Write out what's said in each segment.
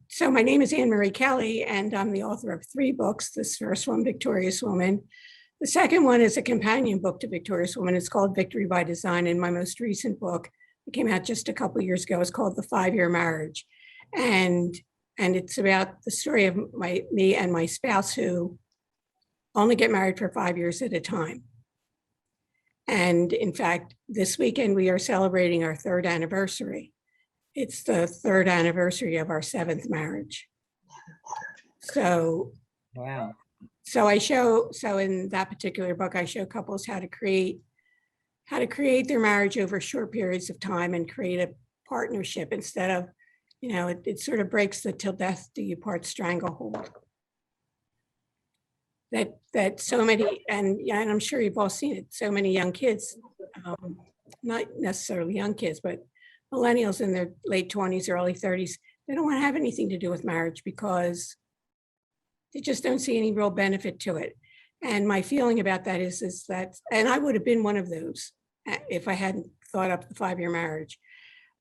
So my name is Annmarie Kelly, and I'm the author of 3 books. This first one, Victorious Woman. The second one is a companion book to Victorious Woman. It's called Victory by Design. And my most recent book, it came out just a couple of years ago, is called The 5-Year Marriage. And it's about the story of me and my spouse who only get married for 5 years at a time. And in fact, this weekend we are celebrating our 3rd anniversary. It's the 3rd anniversary of our 7th marriage. So, Wow. So in that particular book, I show couples how to create their marriage over short periods of time and create a partnership instead of, it sort of breaks the till death do you part stranglehold. That so many, and I'm sure you've all seen it, so many young kids, not necessarily young kids, but millennials in their late 20s, early 30s, they don't want to have anything to do with marriage because they just don't see any real benefit to it. And my feeling about that is that, and I would have been one of those if I hadn't thought up the 5-year marriage.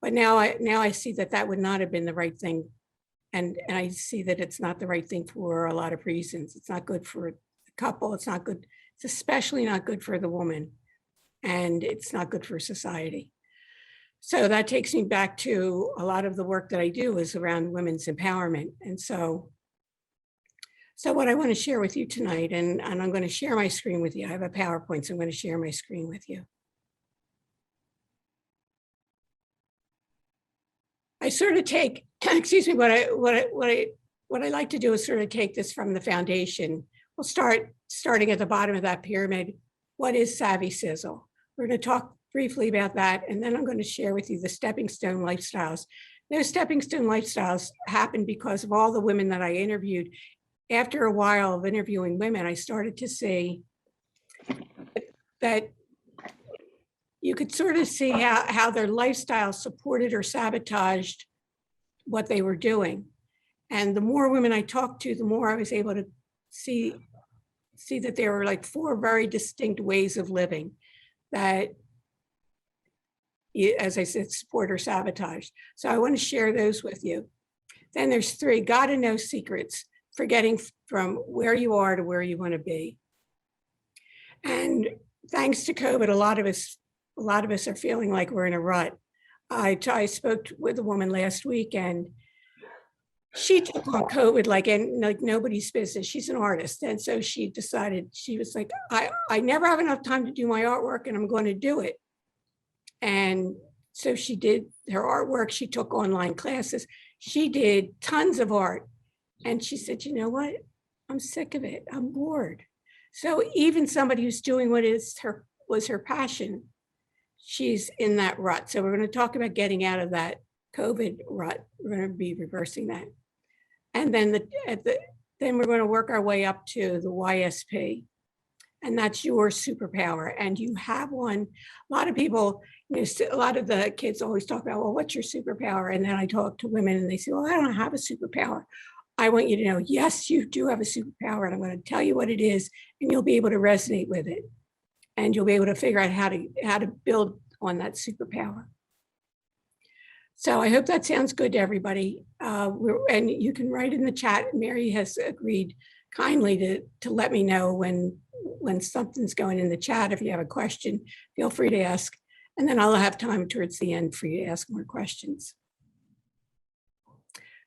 But now I see that would not have been the right thing. And I see that it's not the right thing for a lot of reasons. It's not good for the couple. It's not good. It's especially not good for the woman. And it's not good for society. So that takes me back to a lot of the work that I do is around women's empowerment. And so what I want to share with you tonight, and I'm going to share my screen with you. I have a PowerPoint, so I'm going to share my screen with you. I sort of take, excuse me, what I like to do is sort of take this from the foundation. We'll starting at the bottom of that pyramid. What is Savvy Sizzle? We're going to talk briefly about that, and then I'm going to share with you the stepping stone lifestyles. Those stepping stone lifestyles happened because of all the women that I interviewed. After a while of interviewing women, I started to see that you could sort of see how their lifestyle supported or sabotaged what they were doing. And the more women I talked to, the more I was able to see that there were like 4 very distinct ways of living that, as I said, support or sabotage. So I want to share those with you. Then there's 3, gotta know secrets for getting from where you are to where you want to be. And thanks to COVID, a lot of us are feeling like we're in a rut. I spoke with a woman last week, and she took on COVID like nobody's business. She's an artist, and so she decided, she was like, I never have enough time to do my artwork, and I'm going to do it. And so she did her artwork. She took online classes. She did tons of art. And she said, you know what? I'm sick of it. I'm bored. So even somebody who's doing what was her passion, she's in that rut. So we're going to talk about getting out of that COVID rut. We're going to be reversing that. And then then we're going to work our way up to the YSP. And that's your superpower. And you have one. A lot of people, a lot of the kids always talk about, well, what's your superpower? And then I talk to women and they say, well, I don't have a superpower. I want you to know, yes, you do have a superpower, and I'm going to tell you what it is, and you'll be able to resonate with it. And you'll be able to figure out how to build on that superpower. So I hope that sounds good to everybody. And you can write in the chat. Mary has agreed kindly to let me know when something's going in the chat. If you have a question, feel free to ask. And then I'll have time towards the end for you to ask more questions.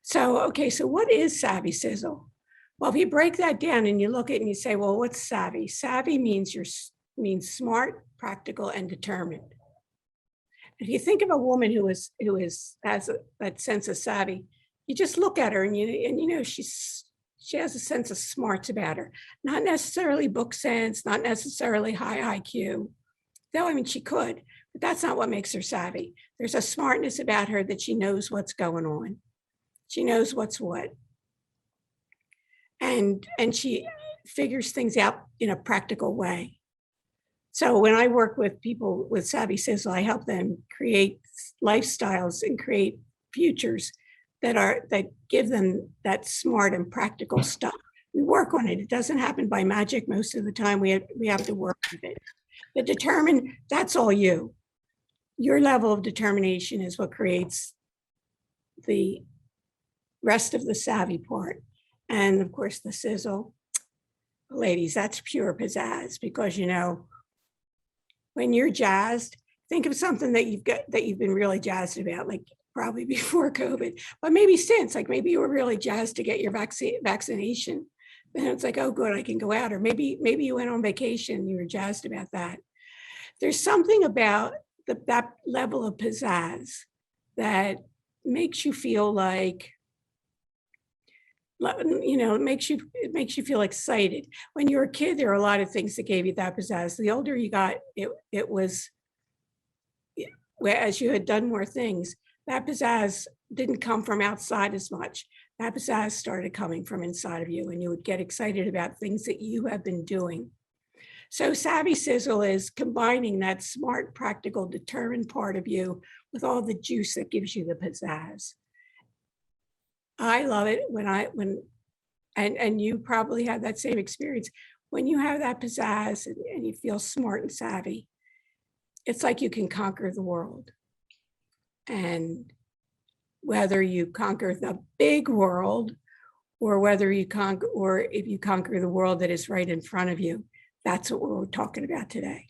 So, okay, so what is Savvy Sizzle? Well, if you break that down and you look at it and you say, well, what's savvy? Savvy means smart, practical, and determined. If you think of a woman who has that sense of savvy, you just look at her and she has a sense of smarts about her. Not necessarily book sense, not necessarily high IQ. Though, I mean, she could, but that's not what makes her savvy. There's a smartness about her that she knows what's going on. She knows what's what. And she figures things out in a practical way. So when I work with people with Savvy Sizzle, I help them create lifestyles and create futures that give them that smart and practical stuff. We work on it. It doesn't happen by magic most of the time. We have to work with it. The determined, that's all you. Your level of determination is what creates the rest of the savvy part. And of course, the sizzle. Ladies, that's pure pizzazz, because, you know, when you're jazzed, think of something that you've been really jazzed about, like probably before COVID, but maybe since, like maybe you were really jazzed to get your vaccination. Then it's like, oh, good, I can go out. Or maybe you went on vacation, you were jazzed about that. There's something about that level of pizzazz that makes you feel like, you know, it makes you feel excited. When you were a kid, there were a lot of things that gave you that pizzazz. The older you got, it was, as you had done more things, that pizzazz didn't come from outside as much. That pizzazz started coming from inside of you, and you would get excited about things that you have been doing. So Savvy Sizzle is combining that smart, practical, determined part of you with all the juice that gives you the pizzazz. I love it and you probably have that same experience. When you have that pizzazz and you feel smart and savvy, it's like you can conquer the world. And whether you conquer the big world or whether you conquer, or if you conquer the world that is right in front of you, that's what we're talking about today.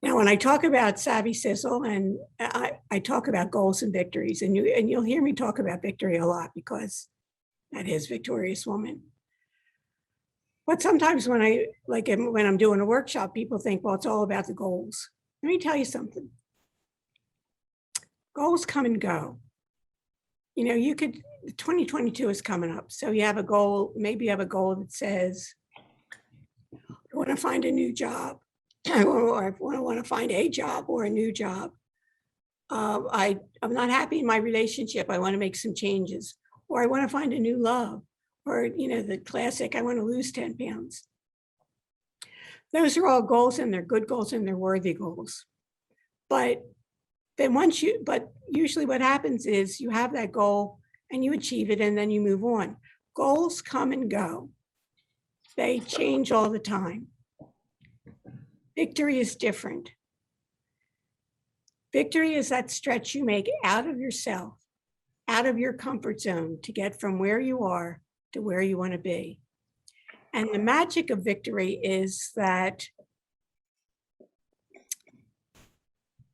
Now, when I talk about Savvy Sizzle, and I talk about goals and victories, and you'll hear me talk about victory a lot, because that is Victorious Woman. But sometimes when I'm doing a workshop, people think, well, it's all about the goals. Let me tell you something. Goals come and go. You know, 2022 is coming up. So you have a goal, maybe you have a goal that says, I want to find a new job. Or I want to find a job or a new job. I'm not happy in my relationship. I want to make some changes. Or I want to find a new love. Or, you know, the classic, I want to lose 10 pounds. Those are all goals, and they're good goals, and they're worthy goals. But usually what happens is you have that goal and you achieve it, and then you move on. Goals come and go. They change all the time. Victory is different. Victory is that stretch you make out of yourself, out of your comfort zone, to get from where you are to where you want to be. And the magic of victory is that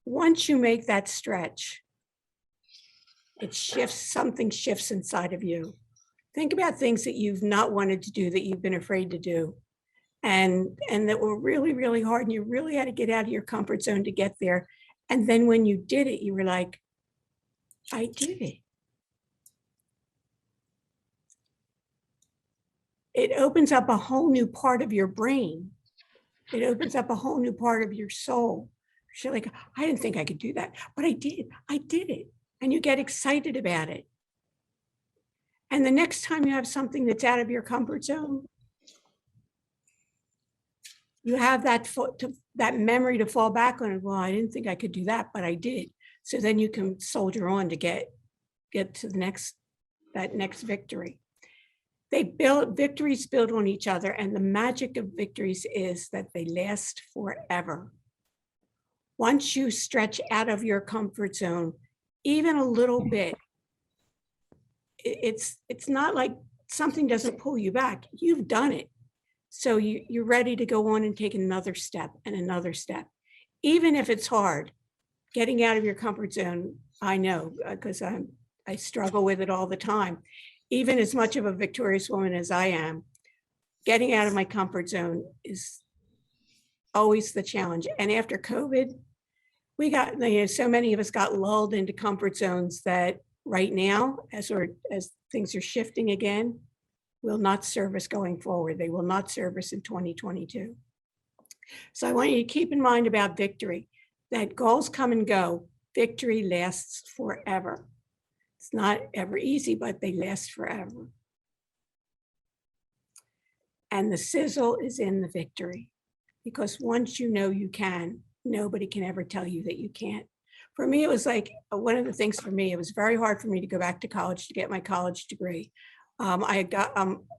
once you make that stretch, something shifts inside of you. Think about things that you've not wanted to do, that you've been afraid to do. And that were really, really hard, and you really had to get out of your comfort zone to get there. And then when you did it, you were like, I did it. It opens up a whole new part of your brain. It opens up a whole new part of your soul. You're like, I didn't think I could do that, but I did it. And you get excited about it. And the next time you have something that's out of your comfort zone, you have that memory to fall back on. Well, I didn't think I could do that, but I did. So then you can soldier on to get to that next victory. Victories build on each other, and the magic of victories is that they last forever. Once you stretch out of your comfort zone, even a little bit, it's not like something doesn't pull you back. You've done it. So you're ready to go on and take another step and another step. Even if it's hard, getting out of your comfort zone, I know, because I struggle with it all the time. Even as much of a victorious woman as I am, getting out of my comfort zone is always the challenge. And after COVID, we got, so many of us got lulled into comfort zones that right now, as things are shifting again, will not serve us going forward. They will not serve us in 2022. So I want you to keep in mind about victory, that goals come and go. Victory lasts forever. It's not ever easy, but they last forever. And the sizzle is in the victory, because once you know you can, nobody can ever tell you that you can't. For me, it was like one of the things for me, it was very hard for me to go back to college to get my college degree. I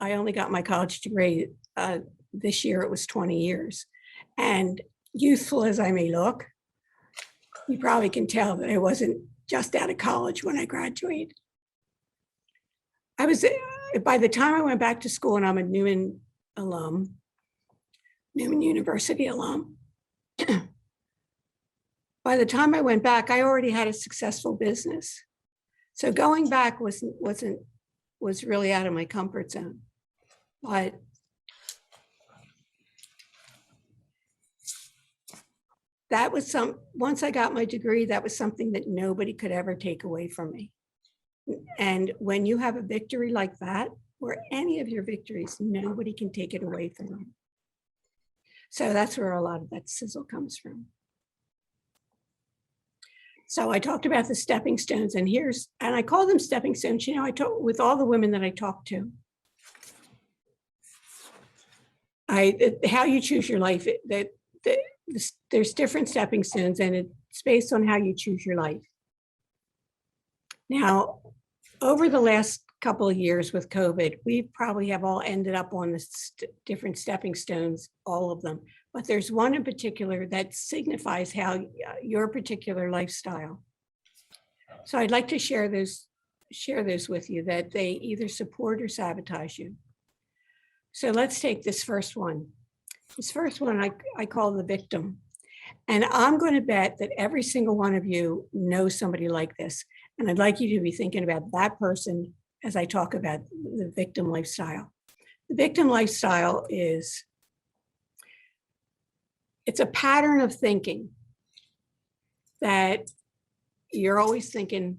only got my college degree this year. It was 20 years. And youthful as I may look, you probably can tell that I wasn't just out of college when I graduated. by the time I went back to school, and I'm a Newman University alum, by the time I went back, I already had a successful business. So going back was really out of my comfort zone. But that was once I got my degree, that was something that nobody could ever take away from me. And when you have a victory like that, or any of your victories, nobody can take it away from you. So that's where a lot of that sizzle comes from. So I talked about the stepping stones, and I call them stepping stones. You know, I talk with all the women that I talk to. How you choose your life, there's different stepping stones, and it's based on how you choose your life. Now, over the last couple of years with COVID, we probably have all ended up on the different stepping stones, all of them. But there's one in particular that signifies how your particular lifestyle. So I'd like to share those with you, that they either support or sabotage you. So let's take this first one. This first one I call the victim. And I'm going to bet that every single one of you knows somebody like this. And I'd like you to be thinking about that person as I talk about the victim lifestyle. The victim lifestyle it's a pattern of thinking that you're always thinking,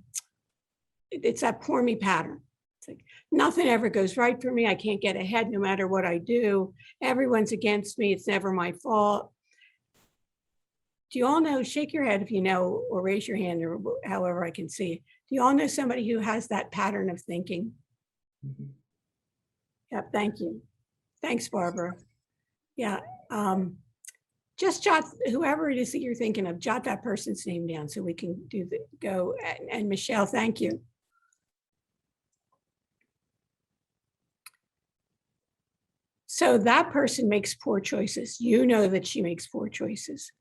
it's that poor me pattern. It's like, nothing ever goes right for me. I can't get ahead no matter what I do. Everyone's against me. It's never my fault. Do you all know, shake your head if you know, or raise your hand, or however I can see. Do you all know somebody who has that pattern of thinking? Mm-hmm. Yep, thank you. Thanks, Barbara. Yeah, just jot, whoever it is that you're thinking of, jot that person's name down so we can go. And Michelle, thank you. So that person makes poor choices. You know that she makes poor choices.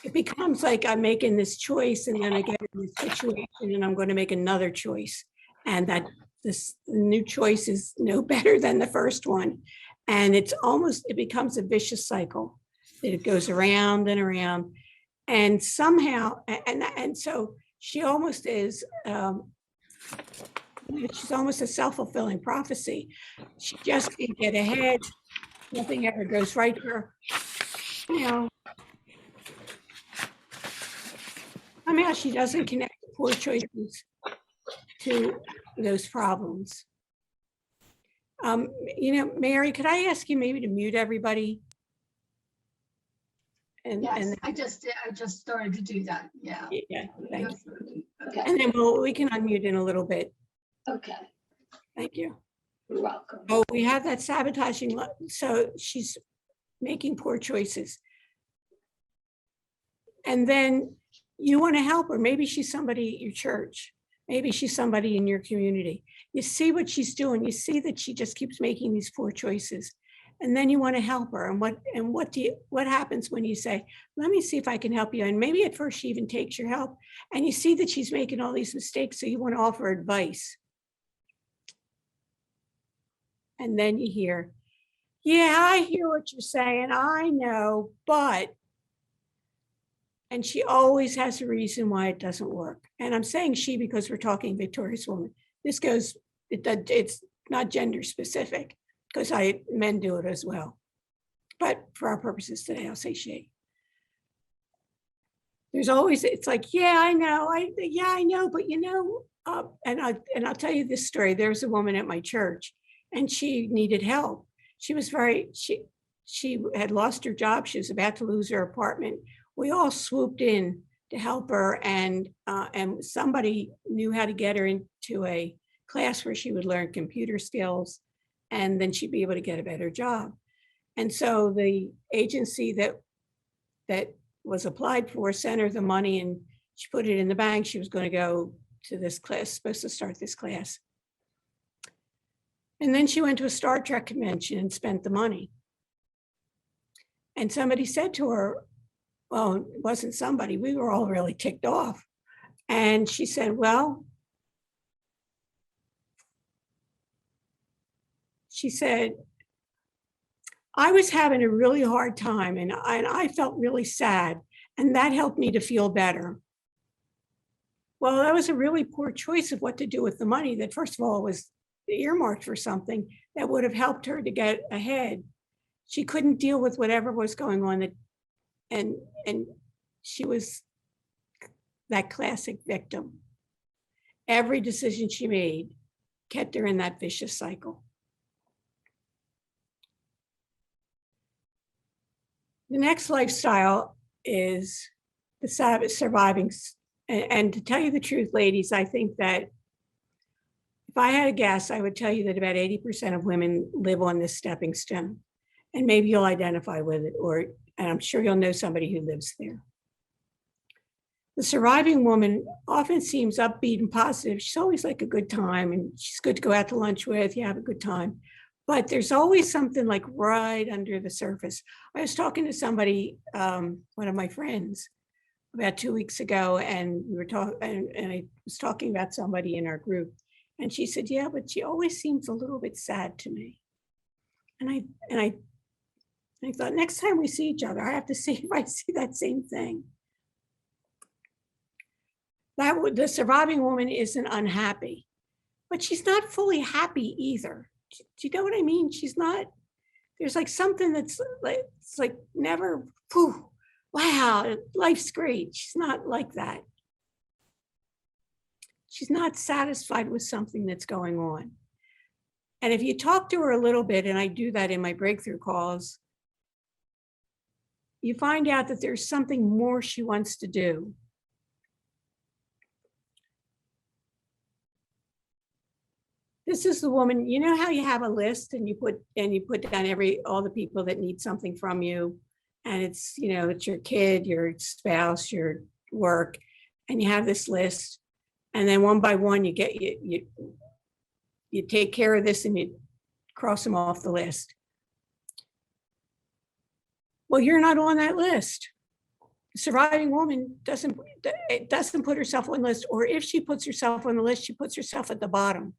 It becomes like, I'm making this choice, and then I get in this situation and I'm going to make another choice. And that this new choice is no better than the first one. And it becomes a vicious cycle. It goes around and around. And somehow, and so she almost is, she's almost a self-fulfilling prophecy. She just can't get ahead. Nothing ever goes right for her. You know, somehow she doesn't connect the poor choices to those problems. You know, Mary, could I ask you maybe to mute everybody? Yes, I just started to do that. Yeah. Yeah, thank you. Okay. And then we can unmute in a little bit. Okay. Thank you. You're welcome. Oh, we have that sabotaging. So she's making poor choices. And then you want to help her. Maybe she's somebody at your church. Maybe she's somebody in your community. You see what she's doing. You see that she just keeps making these poor choices. And then you want to help her. And what happens when you say, let me see if I can help you? And maybe at first she even takes your help, and you see that she's making all these mistakes. So you want to offer advice. And then you hear, yeah, I hear what you're saying. I know, but, and she always has a reason why it doesn't work. And I'm saying she because we're talking victorious woman. This goes, it's not gender specific, because men do it as well. But for our purposes today, I'll say she. There's always, it's like, yeah, I know, but you know, and I'll tell you this story. There's a woman at my church, and she needed help. She was she had lost her job. She was about to lose her apartment. We all swooped in to help her, and somebody knew how to get her into a class where she would learn computer skills, and then she'd be able to get a better job. And so the agency that was applied for sent her the money, and she put it in the bank. She was going to go to this class, supposed to start this class. And then she went to a Star Trek convention and spent the money. And somebody said to her, well, it wasn't somebody, we were all really ticked off. And she said, well, She said, I was having a really hard time and I felt really sad, and that helped me to feel better. Well, that was a really poor choice of what to do with the money that, first of all, was earmarked for something that would have helped her to get ahead. She couldn't deal with whatever was going on, and she was that classic victim. Every decision she made kept her in that vicious cycle. The next lifestyle is the surviving. And to tell you the truth, ladies, I think that if I had a guess, I would tell you that about 80% of women live on this stepping stone. And maybe you'll identify with it, and I'm sure you'll know somebody who lives there. The surviving woman often seems upbeat and positive. She's always like a good time, and she's good to go out to lunch with. You have a good time. But there's always something like right under the surface. I was talking to somebody, one of my friends, about 2 weeks ago, and we were talking, and I was talking about somebody in our group, and she said, "Yeah, but she always seems a little bit sad to me." And I thought, next time we see each other, I have to see if I see that same thing. The surviving woman isn't unhappy, but she's not fully happy either. Do you know what I mean? She's not. There's like something that's like, it's like never, whew, wow, life's great. She's not like that. She's not satisfied with something that's going on. And if you talk to her a little bit, and I do that in my breakthrough calls, you find out that there's something more she wants to do. This is the woman, you know how you have a list and you put down all the people that need something from you, and it's, it's your kid, your spouse, your work, and you have this list, and then one by one you take care of this and you cross them off the list. Well, you're not on that list. The surviving woman doesn't put herself on the list, or if she puts herself on the list, she puts herself at the bottom.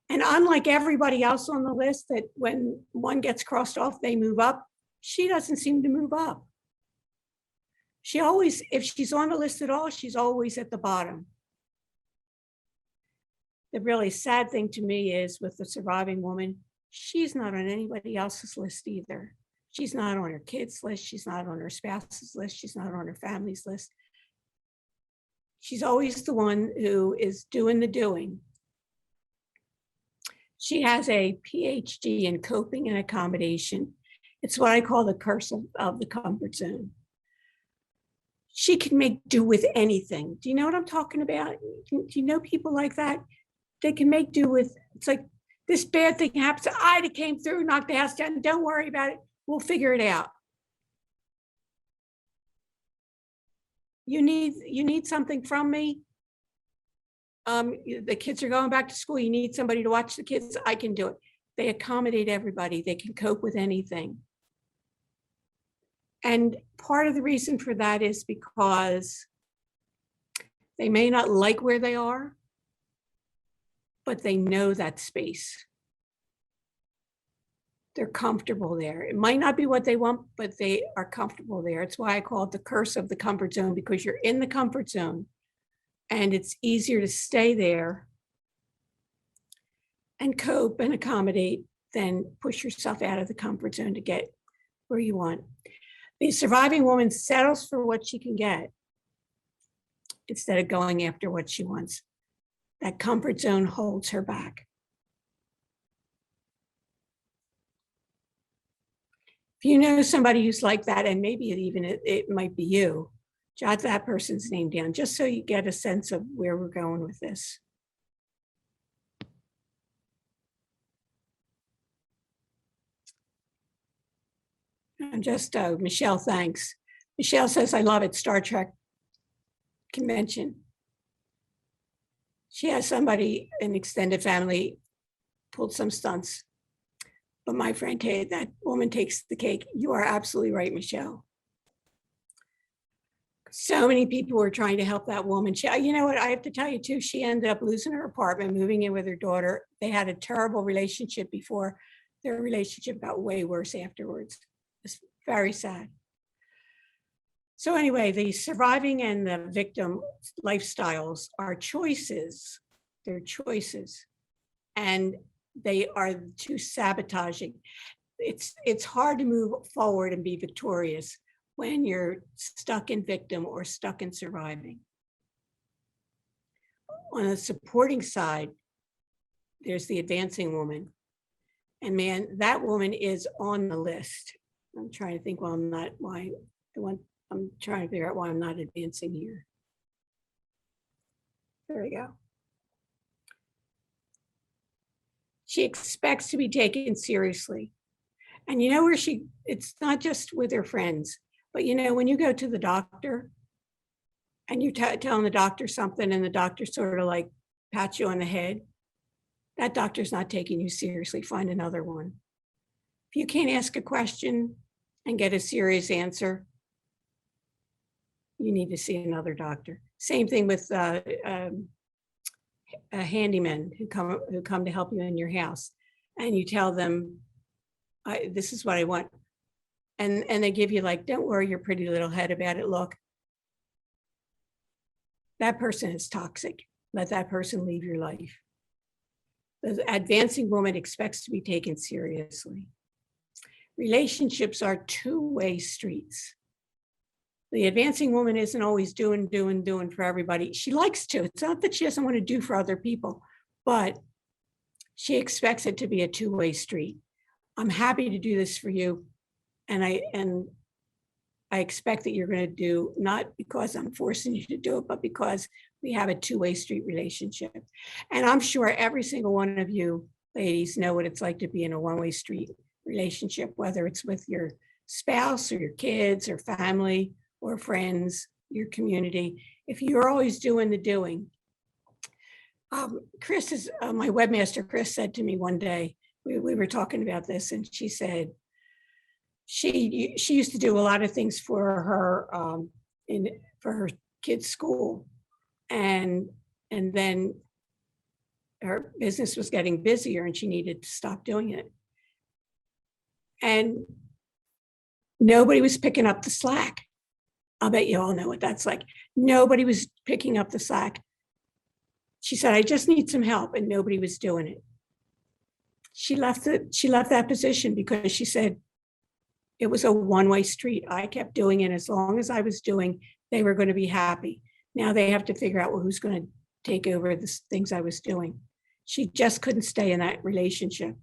And unlike everybody else on the list, that when one gets crossed off, they move up, she doesn't seem to move up. She always, if she's on the list at all, she's always at the bottom. The really sad thing to me is with the surviving woman, she's not on anybody else's list either. She's not on her kids' list. She's not on her spouse's list. She's not on her family's list. She's always the one who is doing the doing. She has a PhD in coping and accommodation. It's what I call the curse of the comfort zone. She can make do with anything. Do you know what I'm talking about? Do you know people like that? They can make do with, it's like, this bad thing happens. Ida came through, knocked the house down. Don't worry about it. We'll figure it out. You need something from me. The kids are going back to school. You need somebody to watch the kids. I can do it. They accommodate everybody. They can cope with anything. And part of the reason for that is because they may not like where they are, but they know that space. They're comfortable there. It might not be what they want, but they are comfortable there. It's why I call it the curse of the comfort zone, because you're in the comfort zone. And it's easier to stay there and cope and accommodate than push yourself out of the comfort zone to get where you want. The surviving woman settles for what she can get instead of going after what she wants. That comfort zone holds her back. If you know somebody who's like that, and maybe it might be you, jot that person's name down, just so you get a sense of where we're going with this. And just, Michelle, thanks. Michelle says, I love it, Star Trek convention. She has somebody, an extended family, pulled some stunts. But my friend, hey, that woman takes the cake. You are absolutely right, Michelle. So many people were trying to help that woman. You know what, I have to tell you too, she ended up losing her apartment, moving in with her daughter. They had a terrible relationship before. Their relationship got way worse afterwards. It's very sad. So anyway, the surviving and the victim lifestyles are choices. They're choices. And they are too sabotaging. It's hard to move forward and be victorious when you're stuck in victim or stuck in surviving. On the supporting side, there's the advancing woman. And man, that woman is on the list. I'm trying to think I'm trying to figure out why I'm not advancing here. There we go. She expects to be taken seriously. And you know where it's not just with her friends, but you know, when you go to the doctor and you're telling the doctor something and the doctor sort of like pats you on the head, that doctor's not taking you seriously. Find another one. If you can't ask a question and get a serious answer, you need to see another doctor. Same thing with a handyman who come to help you in your house, and you tell them, this is what I want. And they give you like, don't worry your pretty little head about it. Look, that person is toxic. Let that person leave your life. The advancing woman expects to be taken seriously. Relationships are two-way streets. The advancing woman isn't always doing for everybody. She likes to. It's not that she doesn't want to do for other people, but she expects it to be a two-way street. I'm happy to do this for you. And I expect that you're going to do, not because I'm forcing you to do it, but because we have a two-way street relationship. And I'm sure every single one of you ladies know what it's like to be in a one-way street relationship, whether it's with your spouse or your kids or family or friends, your community. If you're always doing the doing. Chris is, my webmaster, Chris, said to me one day, we were talking about this, and she said, she used to do a lot of things for her for her kids' school, and then her business was getting busier and she needed to stop doing it, and nobody was picking up the slack. I'll bet you all know what that's like. Nobody was picking up the slack. She said, I just need some help, and nobody was doing it. She left that position because she said, it was a one-way street. I kept doing it. As long as I was doing, they were going to be happy. Now they have to figure out, well, who's going to take over the things I was doing. She just couldn't stay in that relationship.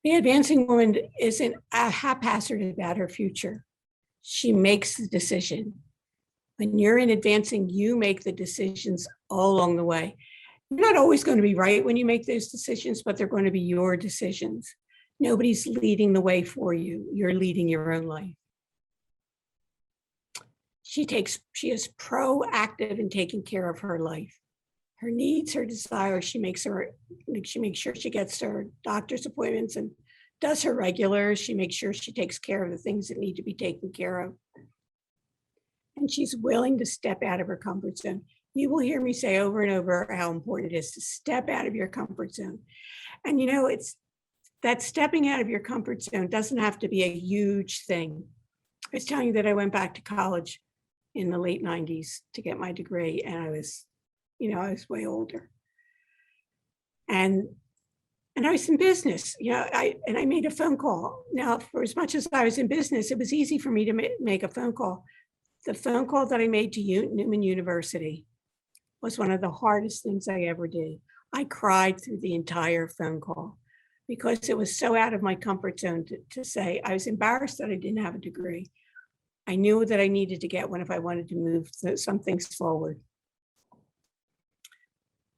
The advancing woman isn't haphazard about her future. She makes the decision. When you're in advancing, you make the decisions all along the way. You're not always going to be right when you make those decisions, but they're going to be your decisions. Nobody's leading the way for you. You're leading your own life. She is proactive in taking care of her life. Her needs, her desires, she makes sure she gets her doctor's appointments and does her regulars. She makes sure she takes care of the things that need to be taken care of. And she's willing to step out of her comfort zone. You will hear me say over and over how important it is to step out of your comfort zone. And you know, it's that stepping out of your comfort zone doesn't have to be a huge thing. I was telling you that I went back to college in the late 90s to get my degree, and I was way older. And I was in business, I made a phone call. Now, for as much as I was in business, it was easy for me to make a phone call. The phone call that I made to Newman University was one of the hardest things I ever did. I cried through the entire phone call because it was so out of my comfort zone to say. I was embarrassed that I didn't have a degree. I knew that I needed to get one if I wanted to move some things forward.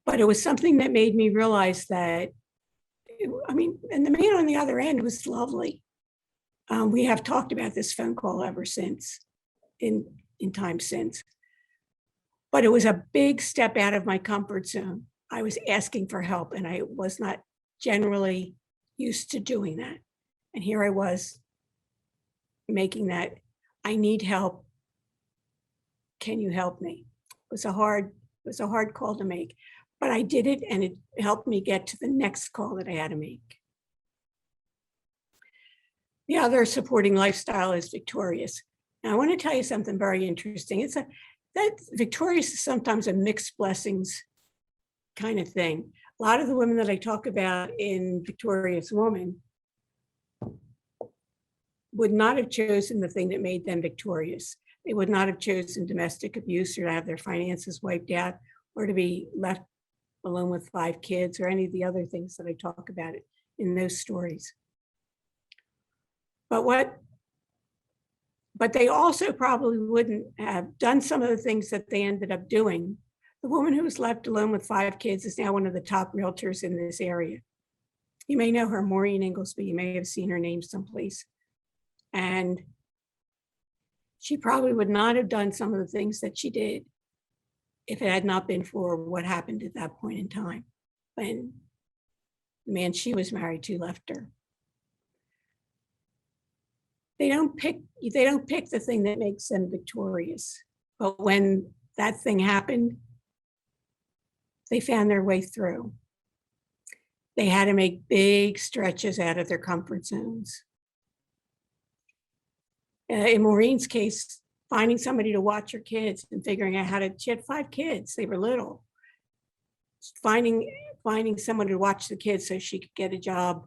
But it was something that made me realize that, and the man on the other end was lovely. We have talked about this phone call ever since, in time since. But it was a big step out of my comfort zone. I was asking for help, and I was not generally used to doing that. And here I was making that, I need help. Can you help me? It was a hard call to make, but I did it, and it helped me get to the next call that I had to make. The other supporting lifestyle is victorious. Now, I want to tell you something very interesting. That victorious is sometimes a mixed blessings kind of thing. A lot of the women that I talk about in Victorious Woman would not have chosen the thing that made them victorious. They would not have chosen domestic abuse, or to have their finances wiped out, or to be left alone with 5 kids, or any of the other things that I talk about in those stories. But they also probably wouldn't have done some of the things that they ended up doing. The woman who was left alone with 5 kids is now one of the top realtors in this area. You may know her, Maureen Inglesby. You may have seen her name someplace. And she probably would not have done some of the things that she did if it had not been for what happened at that point in time, when the man she was married to left her. They don't pick the thing that makes them victorious. But when that thing happened, they found their way through. They had to make big stretches out of their comfort zones. In Maureen's case, finding somebody to watch her kids and figuring out she had 5 kids, they were little. Finding someone to watch the kids so she could get a job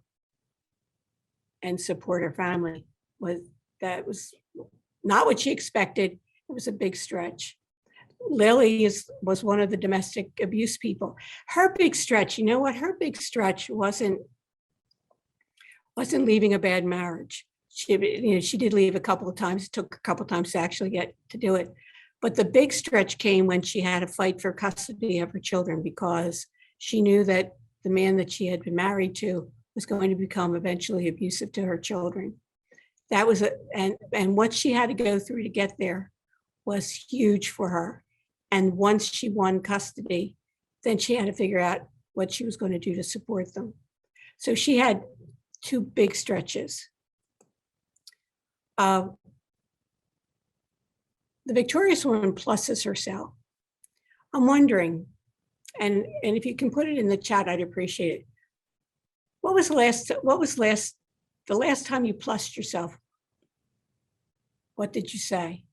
and support her family was not what she expected. It was a big stretch. Lily was one of the domestic abuse people. Her big stretch, you know what? Her big stretch wasn't leaving a bad marriage. She did leave a couple of times. It took a couple of times to actually get to do it. But the big stretch came when she had to fight for custody of her children, because she knew that the man that she had been married to was going to become eventually abusive to her children. That was and what she had to go through to get there was huge for her. And once she won custody, then she had to figure out what she was going to do to support them. So she had 2 big stretches. The victorious woman pluses herself. I'm wondering, and if you can put it in the chat, I'd appreciate it. What was the last time you plussed yourself? What did you say?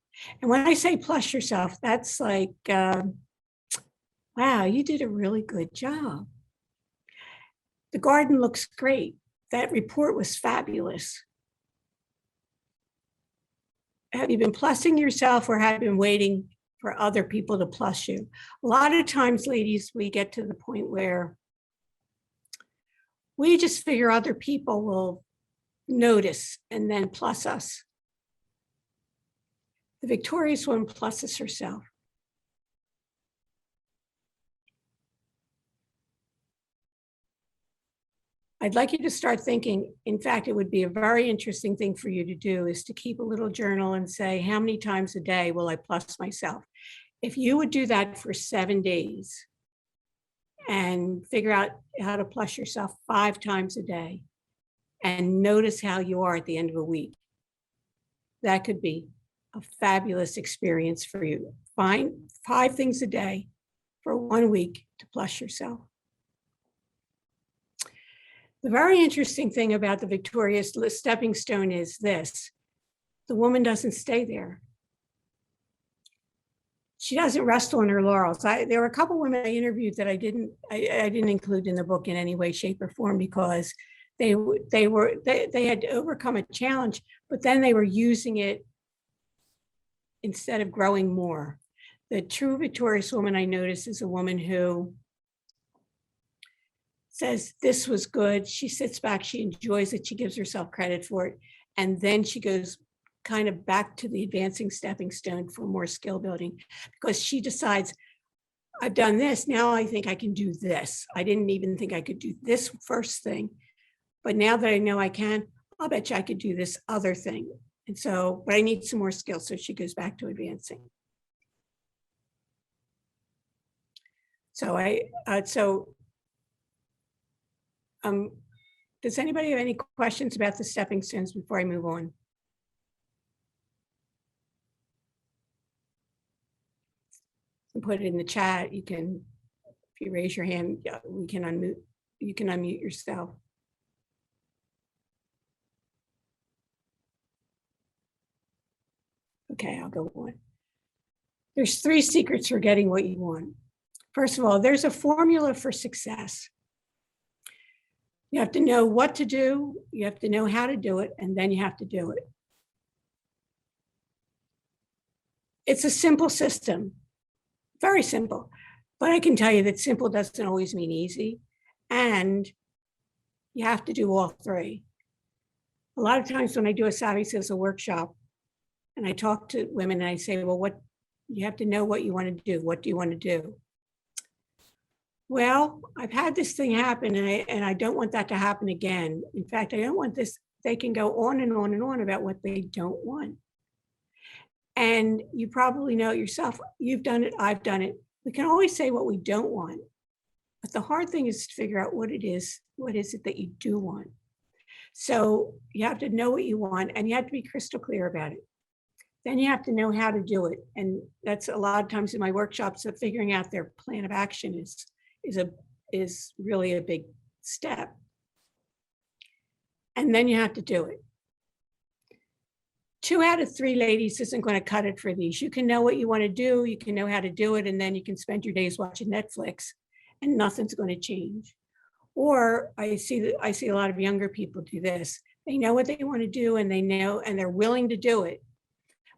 And when I say plus yourself, that's like, wow, you did a really good job. The garden looks great. That report was fabulous. Have you been plussing yourself, or have you been waiting for other people to plus you? A lot of times, ladies, we get to the point where we just figure other people will notice and then plus us. The victorious one pluses herself. I'd like you to start thinking, in fact, it would be a very interesting thing for you to do, is to keep a little journal and say, how many times a day will I plus myself? If you would do that for 7 days and figure out how to plus yourself 5 times a day, and notice how you are at the end of a week, that could be a fabulous experience for you. Find 5 things a day for 1 week to plus yourself. The very interesting thing about the victorious stepping stone is this: the woman doesn't stay there. She doesn't rest on her laurels. There were a couple women I interviewed that I didn't include in the book in any way, shape, or form, because they had to overcome a challenge, but then they were using it instead of growing more. The true victorious woman, I noticed, is a woman who says, this was good. She sits back, she enjoys it, she gives herself credit for it. And then she goes kind of back to the advancing stepping stone for more skill building, because she decides, I've done this, now I think I can do this. I didn't even think I could do this first thing, but now that I know I can, I'll bet you I could do this other thing. And so, but I need some more skills. So she goes back to advancing. So does anybody have any questions about the stepping stones before I move on? put it in the chat. You can, if you raise your hand, we can unmute. You can unmute yourself. Okay, I'll go on. There's 3 secrets for getting what you want. First of all, there's a formula for success. You have to know what to do, you have to know how to do it, and then you have to do it. It's a simple system, very simple, but I can tell you that simple doesn't always mean easy, and you have to do all 3. A lot of times when I do a Savvy Sizzle workshop, and I talk to women and I say, well, what you have to know what you want to do. What do you want to do? Well, I've had this thing happen and I don't want that to happen again. In fact, I don't want this. They can go on and on and on about what they don't want. And you probably know it yourself. You've done it. I've done it. We can always say what we don't want. But the hard thing is to figure out what it is. What is it that you do want? So you have to know what you want and you have to be crystal clear about it. Then you have to know how to do it. And that's a lot of times in my workshops that figuring out their plan of action is really a big step. And then you have to do it. 2 out of 3 ladies isn't going to cut it for these. You can know what you want to do, you can know how to do it, and then you can spend your days watching Netflix and nothing's going to change. Or I see a lot of younger people do this. They know what they want to do and they know, and they're willing to do it,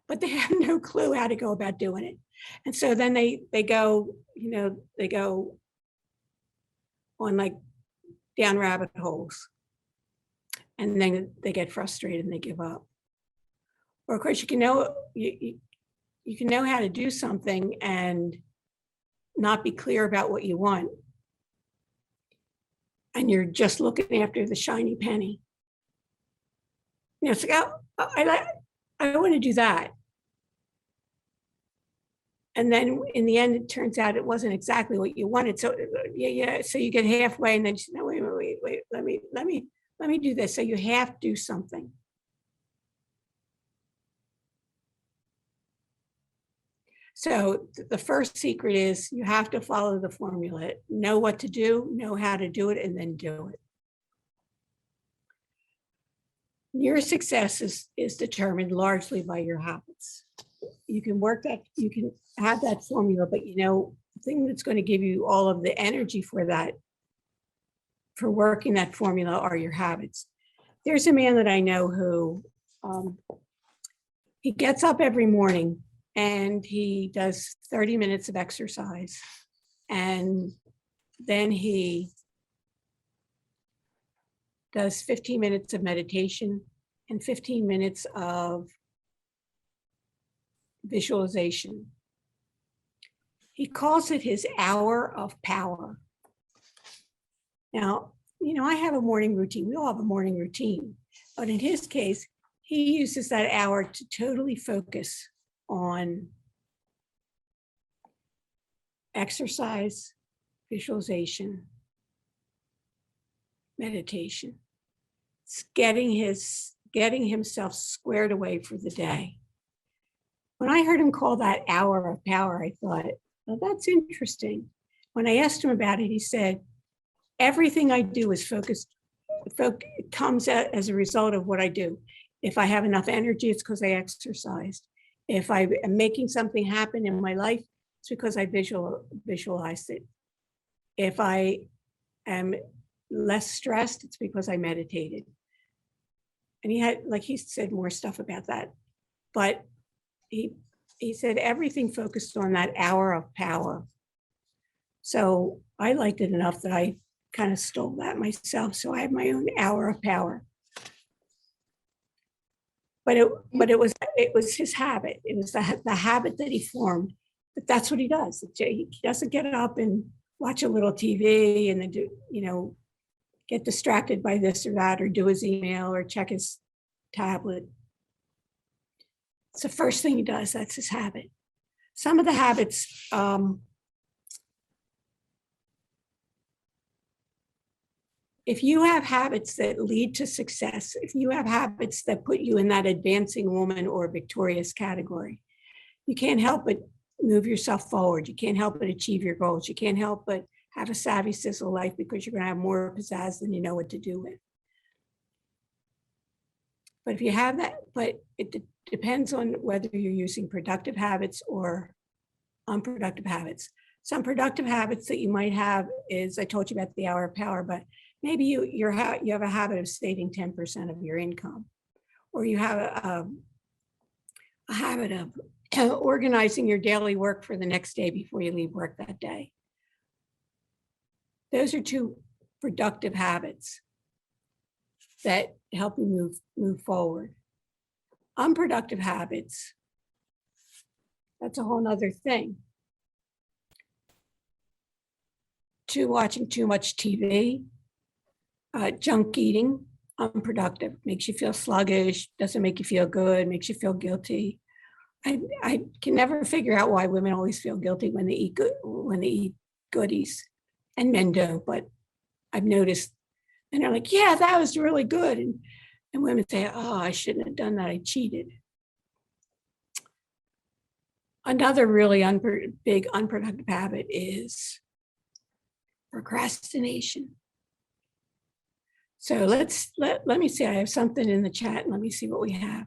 but they have no clue how to go about doing it. And so then they go, they go on like down rabbit holes, and then they get frustrated and they give up. Or of course you can know how to do something and not be clear about what you want, and you're just looking after the shiny penny. It's like, oh, I want to do that. And then in the end, it turns out it wasn't exactly what you wanted. So so you get halfway and then you say, no, wait, let me do this. So you have to do something. So the first secret is you have to follow the formula, know what to do, know how to do it, and then do it. Your success is determined largely by your habits. You can work that, you can have that formula, but the thing that's going to give you all of the energy for that, for working that formula, are your habits. There's a man that I know who, he gets up every morning and he does 30 minutes of exercise. And then he does 15 minutes of meditation and 15 minutes of visualization. He calls it his hour of power. Now, I have a morning routine. We all have a morning routine. But in his case, he uses that hour to totally focus on exercise, visualization, meditation. It's getting himself squared away for the day. When I heard him call that hour of power, I thought, well, that's interesting. When I asked him about it, he said, everything I do is focused. It comes as a result of what I do. If I have enough energy, it's because I exercised. If I am making something happen in my life, it's because I visualized it. If I am less stressed, it's because I meditated. And he said more stuff about that. But he said everything focused on that hour of power. So I liked it enough that I kind of stole that myself. So I have my own hour of power. But it was his habit. It was the habit that he formed. But that's what he does. He doesn't get up and watch a little TV and then get distracted by this or that, or do his email or check his tablet. It's the first thing he does. That's his habit. Some of the habits, if you have habits that lead to success, if you have habits that put you in that advancing woman or victorious category, you can't help but move yourself forward. You can't help but achieve your goals. You can't help but have a savvy sizzle life because you're going to have more pizzazz than you know what to do with. But if you have that, but it depends on whether you're using productive habits or unproductive habits. Some productive habits that you might have is, I told you about the hour of power, but maybe you have a habit of saving 10% of your income, or you have a habit of organizing your daily work for the next day before you leave work that day. Those are two productive habits that help you move forward. Unproductive habits, that's a whole nother thing. Watching too much TV, junk eating, unproductive, makes you feel sluggish, doesn't make you feel good, makes you feel guilty. I can never figure out why women always feel guilty when they eat goodies, and men don't, but I've noticed, and they're like, yeah, that was really good. And women say, oh, I shouldn't have done that, I cheated. Another really big unproductive habit is procrastination. So let me see, I have something in the chat. Let me see what we have.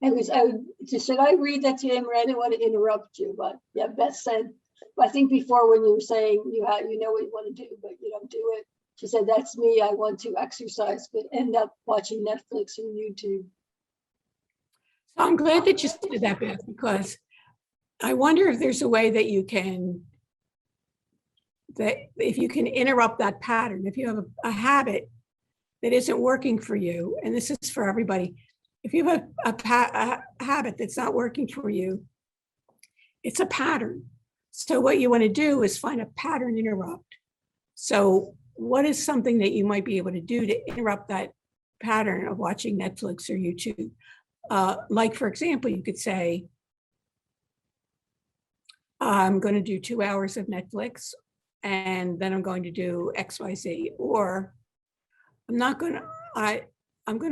Should I read that to you, Annmarie? I didn't want to interrupt you, but yeah, Beth said, I think before when you were saying you know what you want to do, but you don't do it. She said, that's me. I want to exercise, but end up watching Netflix or YouTube. So I'm glad that you said that, Beth, because I wonder if there's a way that you can, if you can interrupt that pattern. If you have a habit that isn't working for you, and this is for everybody, if you have a habit that's not working for you, it's a pattern. So what you want to do is find a pattern interrupt. So what is something that you might be able to do to interrupt that pattern of watching Netflix or YouTube? Like, for example, you could say, I'm going to do 2 hours of Netflix, and then I'm going to do XYZ, or I'm going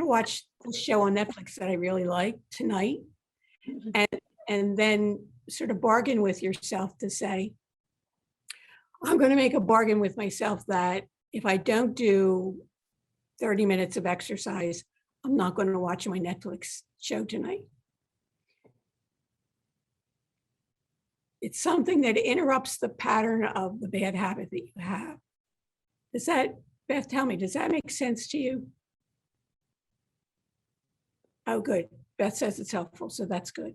to watch the show on Netflix that I really like tonight, and then sort of bargain with yourself to say, I'm going to make a bargain with myself that if I don't do 30 minutes of exercise, I'm not going to watch my Netflix show tonight. It's something that interrupts the pattern of the bad habit that you have. Does that, Beth, tell me, does that make sense to you? Oh, good. Beth says it's helpful, so that's good.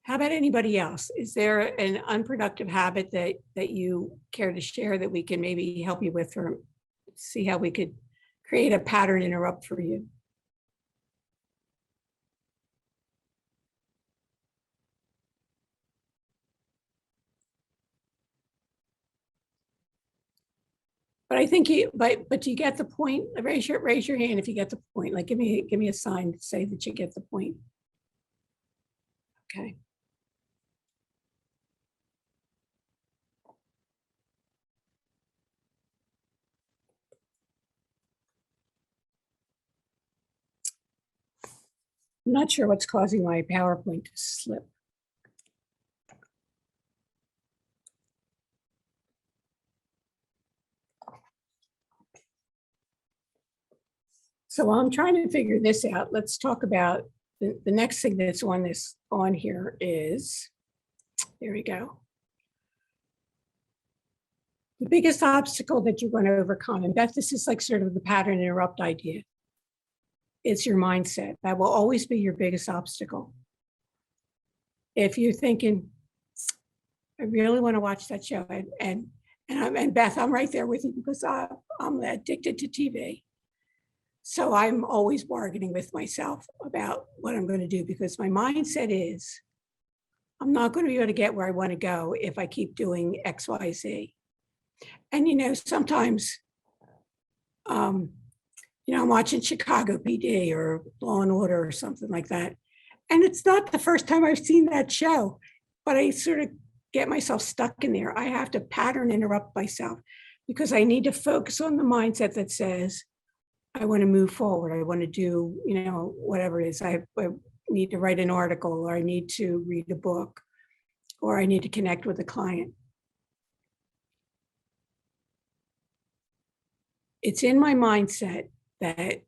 How about anybody else? Is there an unproductive habit that you care to share that we can maybe help you with, or see how we could create a pattern interrupt for you? But I think but you get the point. Raise your hand if you get the point. Like give me a sign to say that you get the point. Okay. I'm not sure what's causing my PowerPoint to slip. So while I'm trying to figure this out, let's talk about the next thing that's on here is, there we go. The biggest obstacle that you're going to overcome, and Beth, this is like sort of the pattern interrupt idea. It's your mindset. That will always be your biggest obstacle. If you're thinking, I really want to watch that show, and Beth, I'm right there with you because I'm addicted to TV. So I'm always bargaining with myself about what I'm going to do, because my mindset is, I'm not going to be able to get where I want to go if I keep doing X, Y, Z. And, sometimes, I'm watching Chicago PD or Law and Order or something like that. And it's not the first time I've seen that show, but I sort of get myself stuck in there. I have to pattern interrupt myself because I need to focus on the mindset that says, I want to move forward. I want to do, whatever it is. I need to write an article, or I need to read a book, or I need to connect with a client. It's in my mindset that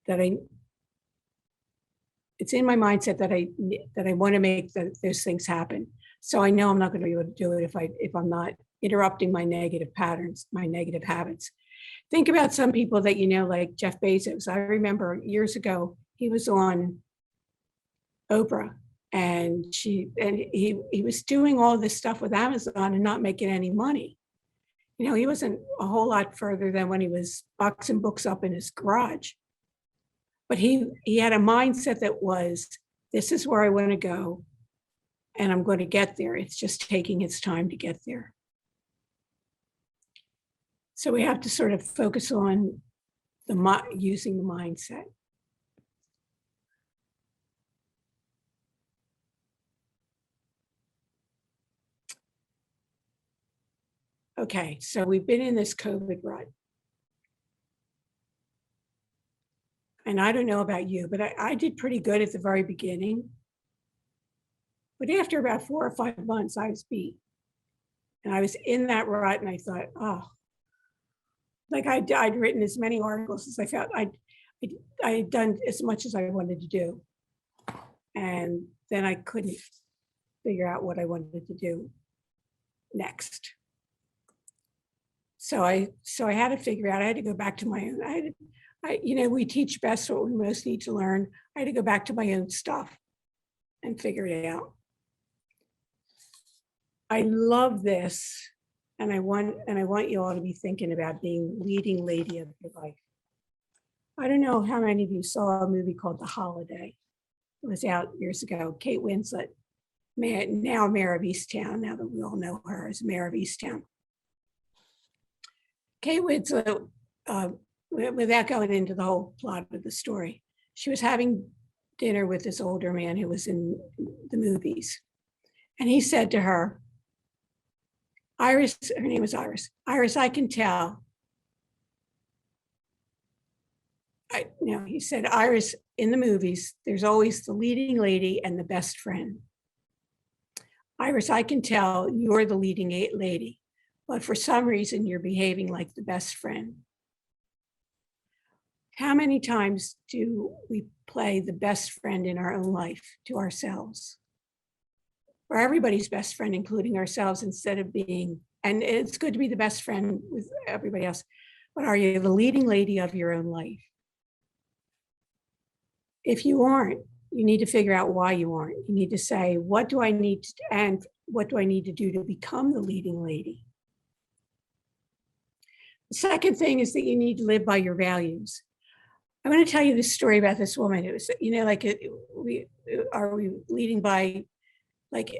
I want to make those things happen. So I know I'm not going to be able to do it if I'm not interrupting my negative patterns, my negative habits. Think about some people that you know, like Jeff Bezos. I remember years ago, he was on Oprah, and he was doing all this stuff with Amazon and not making any money. You know, he wasn't a whole lot further than when he was boxing books up in his garage. But he had a mindset that was, this is where I want to go, and I'm going to get there. It's just taking its time to get there. So we have to sort of focus on using the mindset. Okay, so we've been in this COVID rut. And I don't know about you, but I did pretty good at the very beginning. But after about 4 or 5 months, I was beat. And I was in that rut, and I thought, oh, like I'd written as many articles as I felt I had done as much as I wanted to do. And then I couldn't figure out what I wanted to do next. So I had to figure out, I had to go back to my own, we teach best what we most need to learn. I had to go back to my own stuff and figure it out. I love this, and I want you all to be thinking about being leading lady of your life. I don't know how many of you saw a movie called The Holiday. It was out years ago. Kate Winslet, now Mayor of Easttown, now that we all know her as Mayor of Easttown. Kate Winslet, without going into the whole plot of the story, she was having dinner with this older man who was in the movies. And he said to her, Iris, her name was Iris, Iris, I can tell. He said, Iris, in the movies, there's always the leading lady and the best friend. Iris, I can tell you're the leading lady, but for some reason you're behaving like the best friend. How many times do we play the best friend in our own life to ourselves? Or everybody's best friend, including ourselves, instead of being, and it's good to be the best friend with everybody else, but are you the leading lady of your own life? If you aren't, you need to figure out why you aren't. You need to say, what do I need to, and what do I need to do to become the leading lady? The second thing is that you need to live by your values. I'm going to tell you this story about this woman. It was, are we leading by, like,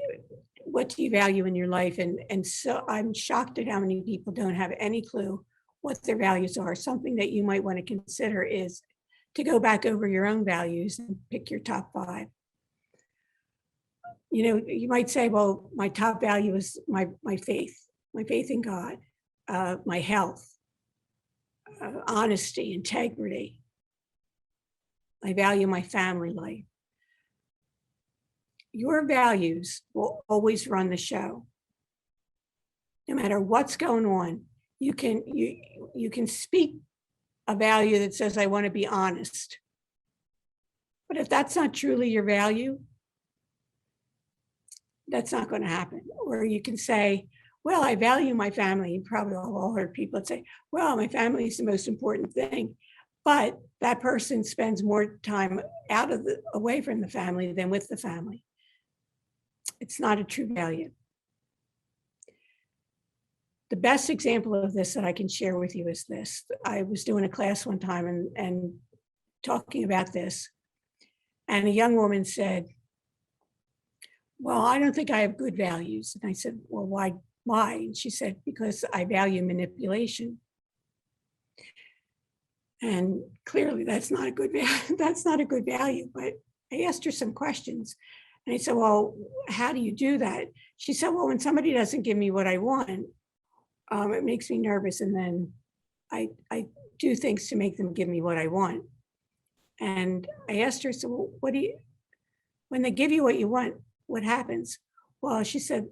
what do you value in your life? And so I'm shocked at how many people don't have any clue what their values are. Something that you might want to consider is to go back over your own values and pick your top 5. You might say, well, my top value is my faith in God, my health, honesty, integrity. I value my family life. Your values will always run the show. No matter what's going on, you can speak a value that says, I want to be honest. But if that's not truly your value, that's not going to happen. Or you can say, well, I value my family. You probably all heard people say, well, my family is the most important thing. But that person spends more time away from the family than with the family. It's not a true value. The best example of this that I can share with you is this. I was doing a class one time and talking about this, and a young woman said, well, I don't think I have good values. And I said, well, why? And she said, because I value manipulation. And clearly that's not a good value. That's not a good value. But I asked her some questions. And I said, well, how do you do that? She said, well, when somebody doesn't give me what I want, it makes me nervous. And then I do things to make them give me what I want. And I asked her, so what do you, when they give you what you want, what happens? Well, she said,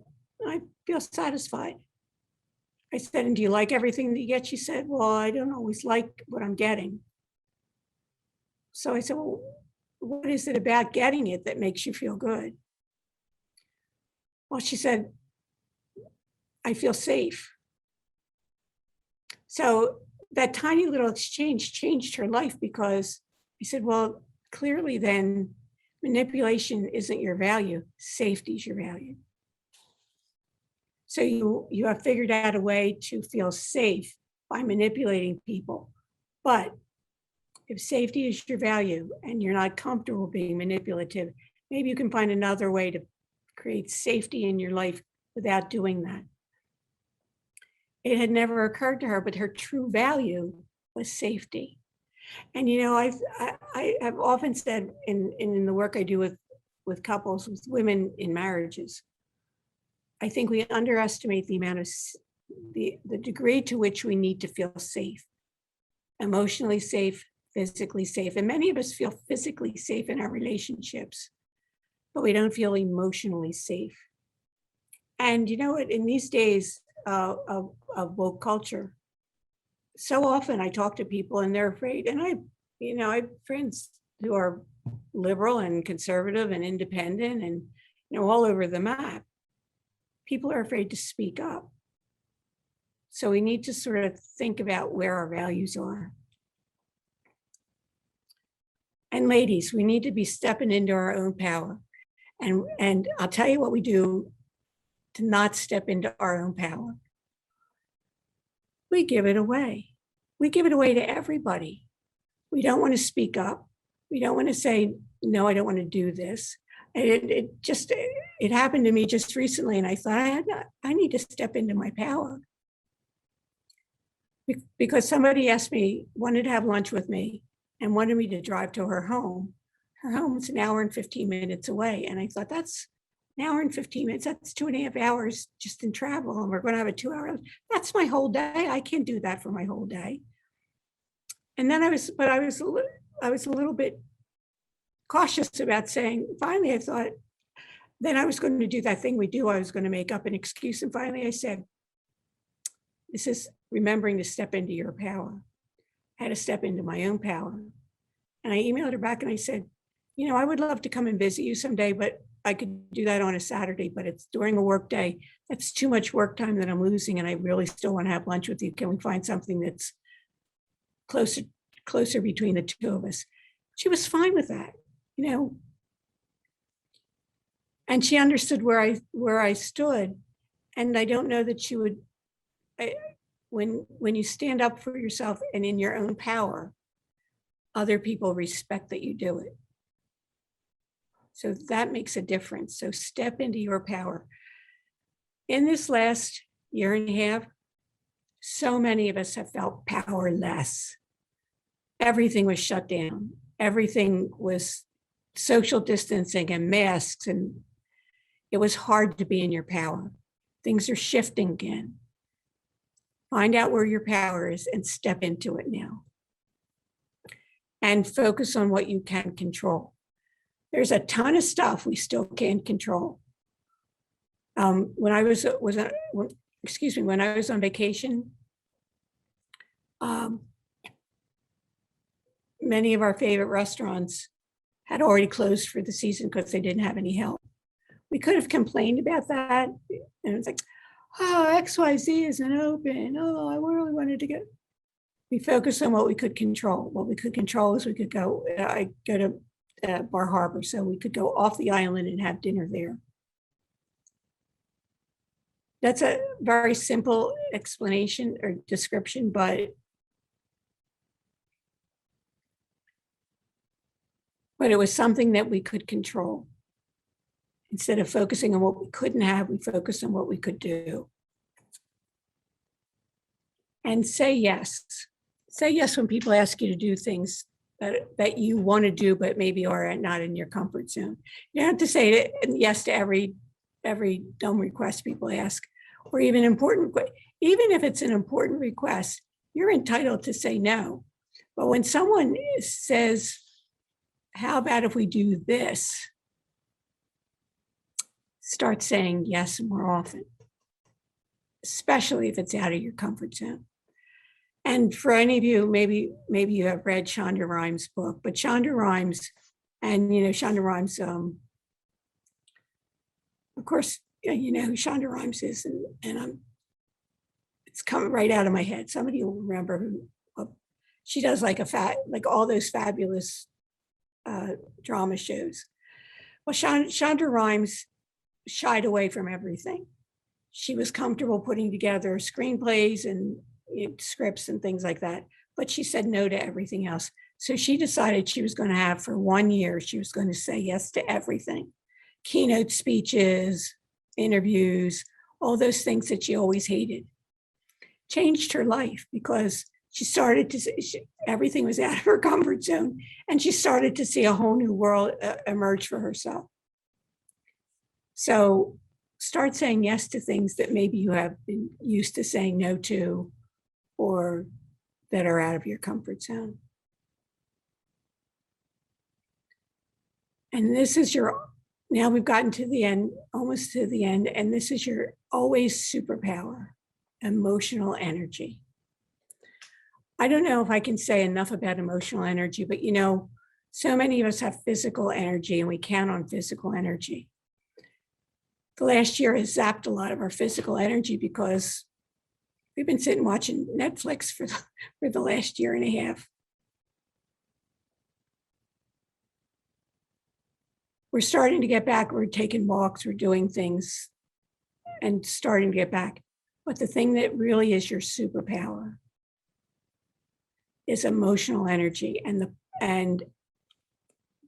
I feel satisfied. I said, and do you like everything that you get? She said, well, I don't always like what I'm getting. So I said, well, what is it about getting it that makes you feel good? Well, she said, I feel safe. So that tiny little exchange changed her life, because I said, well, clearly then manipulation isn't your value, safety is your value. So you have figured out a way to feel safe by manipulating people. But if safety is your value and you're not comfortable being manipulative, maybe you can find another way to create safety in your life without doing that. It had never occurred to her, but her true value was safety. And I have often said in the work I do with couples, with women in marriages, I think we underestimate the amount of the degree to which we need to feel safe, emotionally safe, physically safe. And many of us feel physically safe in our relationships, but we don't feel emotionally safe. And you know what, in these days of woke culture, so often I talk to people and they're afraid, and I have friends who are liberal and conservative and independent and all over the map. People are afraid to speak up. So we need to sort of think about where our values are. And ladies, we need to be stepping into our own power. And I'll tell you what we do to not step into our own power. We give it away. We give it away to everybody. We don't want to speak up. We don't want to say, no, I don't want to do this. It happened to me just recently, and I thought I need to step into my power. Because somebody asked me, wanted to have lunch with me and wanted me to drive to her home. Her home is an hour and 15 minutes away. And I thought, that's an hour and 15 minutes, that's 2.5 hours just in travel. And we're going to have a 2-hour, that's my whole day. I can't do that for my whole day. And then I was a little bit cautious about saying, finally, I thought, then I was going to do that thing we do. I was going to make up an excuse. And finally I said, this is remembering to step into your power. I had to step into my own power. And I emailed her back and I said, I would love to come and visit you someday, but I could do that on a Saturday, but it's during a work day. That's too much work time that I'm losing. And I really still want to have lunch with you. Can we find something that's closer between the two of us? She was fine with that, and she understood where I stood. And I don't know that she would, when you stand up for yourself and in your own power, other people respect that you do it. So that makes a difference. So step into your power. In this last year and a half, so many of us have felt powerless. Everything was shut down. Everything was social distancing and masks, and it was hard to be in your power. Things are shifting again. Find out where your power is and step into it now. And focus on what you can control. There's a ton of stuff we still can't control. When I was on vacation, many of our favorite restaurants had already closed for the season because they didn't have any help. We could have complained about that. And it's like, oh, XYZ isn't open. Oh, I really wanted to get. We focused on what we could control. What we could control is we could go, I go to Bar Harbor, so we could go off the island and have dinner there. That's a very simple explanation or description, but it was something that we could control. Instead of focusing on what we couldn't have, we focused on what we could do. And say yes. Say yes when people ask you to do things that you want to do, but maybe are not in your comfort zone. You don't have to say yes to every dumb request people ask, or even important. Even if it's an important request, you're entitled to say no. But when someone says, how about if we do this? Start saying yes more often, especially if it's out of your comfort zone. And for any of you, maybe you have read Shonda Rhimes' book, but Shonda Rhimes, and Shonda Rhimes, of course, you know who Shonda Rhimes is, and it's coming right out of my head. Somebody will remember who. She does like all those fabulous drama shows. Well, Shonda Rhimes shied away from everything. She was comfortable putting together screenplays and scripts and things like that, but she said no to everything else. So she decided she was going to have, for 1 year, she was going to say yes to everything. Keynote speeches, interviews, all those things that she always hated. Changed her life because she started to see everything was out of her comfort zone, and she started to see a whole new world emerge for herself. So start saying yes to things that maybe you have been used to saying no to, or that are out of your comfort zone. And this is now we've gotten to the end, almost to the end, and this is your always superpower, emotional energy. I don't know if I can say enough about emotional energy, but so many of us have physical energy and we count on physical energy. The last year has zapped a lot of our physical energy because we've been sitting watching Netflix for the last year and a half. We're starting to get back. We're taking walks, we're doing things and starting to get back. But the thing that really is your superpower is emotional energy. And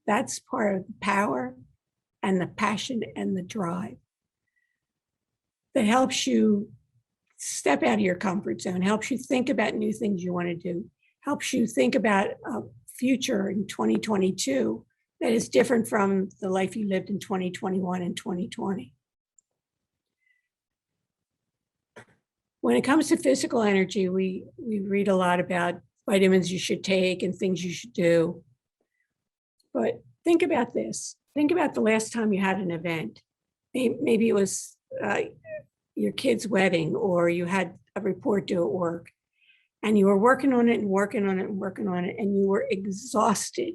that's part of the power and the passion and the drive that helps you step out of your comfort zone, helps you think about new things you want to do, helps you think about a future in 2022 that is different from the life you lived in 2021 and 2020. When it comes to physical energy, we read a lot about vitamins you should take and things you should do. But think about this. Think about the last time you had an event. Maybe it was your kid's wedding, or you had a report due at work, and you were working on it and working on it and working on it, and you were exhausted.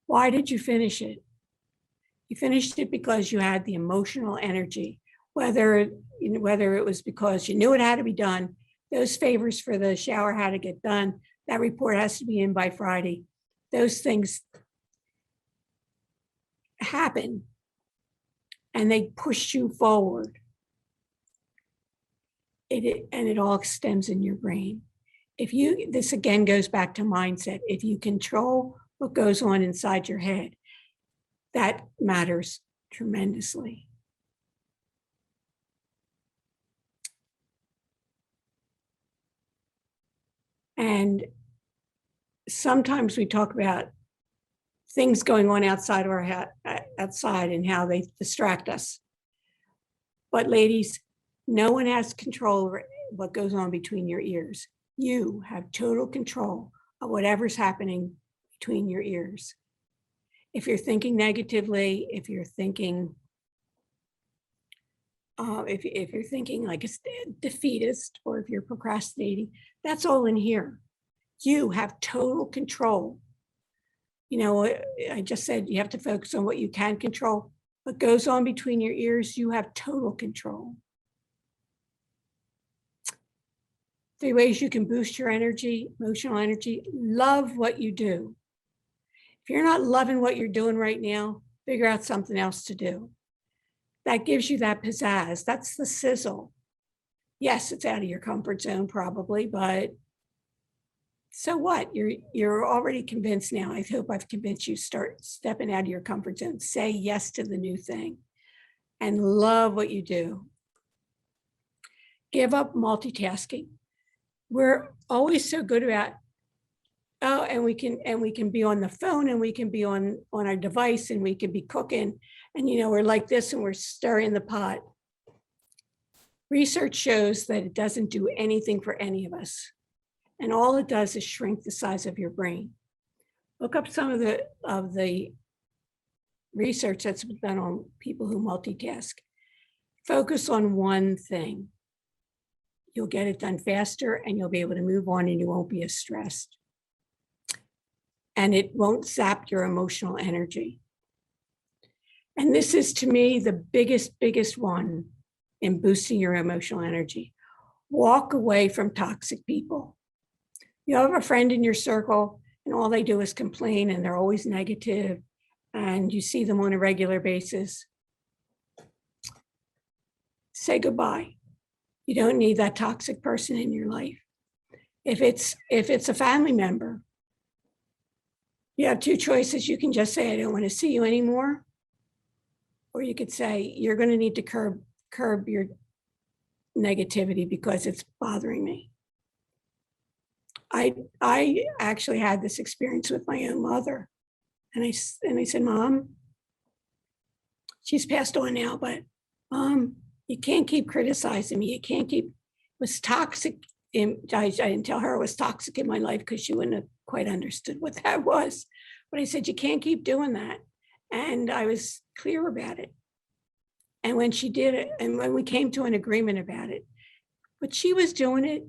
Why did you finish it? You finished it because you had the emotional energy, whether it was because you knew it had to be done, those favors for the shower had to get done, that report has to be in by Friday. Those things happen and they push you forward. It all stems in your brain. This again goes back to mindset. If you control what goes on inside your head, that matters tremendously. And sometimes we talk about things going on outside of our outside and how they distract us. But ladies, no one has control over what goes on between your ears. You have total control of whatever's happening between your ears. If you're thinking negatively, if you're thinking if you're thinking like a defeatist, or if you're procrastinating, that's all in here. You have total control. I just said you have to focus on what you can control. What goes on between your ears, you have total control. 3 ways you can boost your energy, emotional energy. Love what you do. If you're not loving what you're doing right now, figure out something else to do. That gives you that pizzazz. That's the sizzle. Yes, it's out of your comfort zone probably, but so what? You're already convinced now. I hope I've convinced you, start stepping out of your comfort zone. Say yes to the new thing and love what you do. Give up multitasking. We're always so good about, and we can be on the phone, and we can be on our device, and we can be cooking, and we're like this and we're stirring the pot. Research shows that it doesn't do anything for any of us. And all it does is shrink the size of your brain. Look up some of the research that's been done on people who multitask. Focus on one thing. You'll get it done faster and you'll be able to move on and you won't be as stressed. And it won't zap your emotional energy. And this is, to me, the biggest one in boosting your emotional energy. Walk away from toxic people. You have a friend in your circle and all they do is complain and they're always negative and you see them on a regular basis. Say goodbye. You don't need that toxic person in your life. If it's a family member, you have two choices. You can just say, I don't want to see you anymore. Or you could say, you're going to need to curb your negativity because it's bothering me. I actually had this experience with my own mother. And I said, Mom, she's passed on now, but Mom, you can't keep criticizing me. You can't keep, it was toxic. I didn't tell her it was toxic in my life because she wouldn't have quite understood what that was. But I said, you can't keep doing that. And I was clear about it. And when she did it, and when we came to an agreement about it, but she was doing it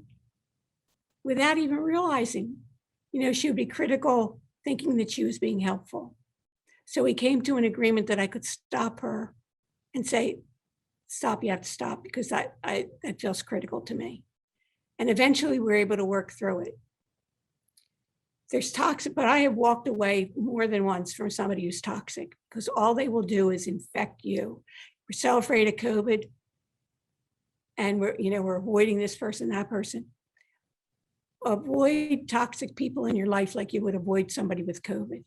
without even realizing, she would be critical, thinking that she was being helpful. So we came to an agreement that I could stop her and say, stop, you have to stop, because that feels critical to me. And eventually we were able to work through it. There's toxic, but I have walked away more than once from somebody who's toxic because all they will do is infect you. We're so afraid of COVID and we're avoiding this person, that person. Avoid toxic people in your life like you would avoid somebody with COVID.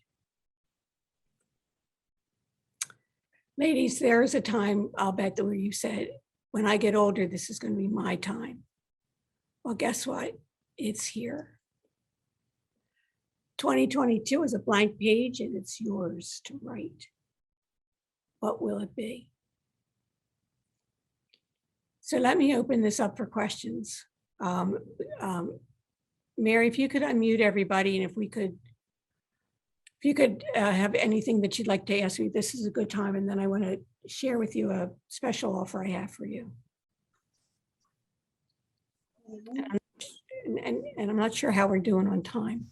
Ladies, there is a time, I'll bet, where you said, when I get older, this is going to be my time. Well, guess what? It's here. 2022 is a blank page and it's yours to write. What will it be? So let me open this up for questions. Mary, if you could unmute everybody, and if you could have anything that you'd like to ask me, this is a good time. And then I want to share with you a special offer I have for you. And I'm not sure how we're doing on time.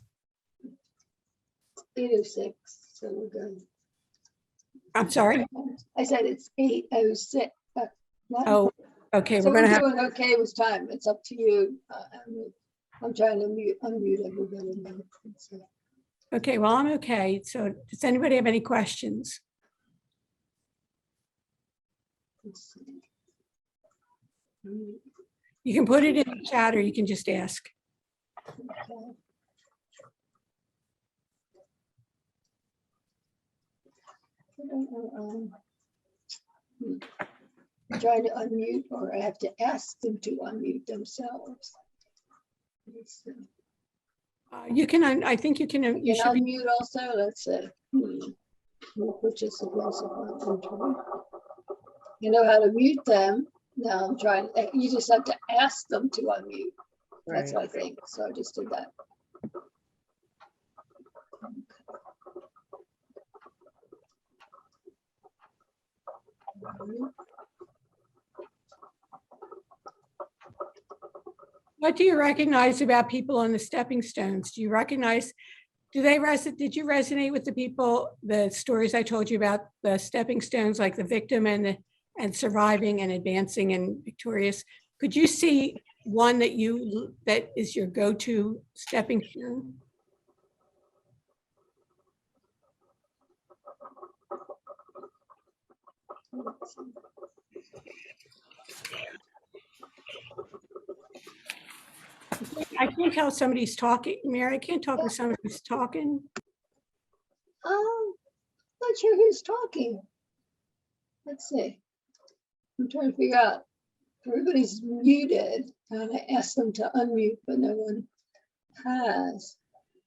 8:06, so we're good. I'm sorry? I said it's 8:06. Oh, okay. So We're going to have. doing okay with time. It's up to you. I'm trying to unmute everybody now. Okay, well, I'm okay. So does anybody have any questions? You can put it in the chat or you can just ask. I'm trying to unmute, or I have to ask them to unmute themselves. You can, I think you can, you should be. Unmute also. Let's see. Which is the place you know how to mute them. Now I'm trying. You just have to ask them to unmute. That's what I think. So I just did that. What do you recognize about people on the stepping stones? Do you recognize, did you resonate with the people, the stories I told you about the stepping stones, like the victim and surviving and advancing and victorious? Could you see one that is your go-to stepping stone? I can't tell somebody's talking. Mary, I can't talk with somebody who's talking. Not sure who's talking. Let's see. I'm trying to figure out. Everybody's muted, and I asked them to unmute, but no one has.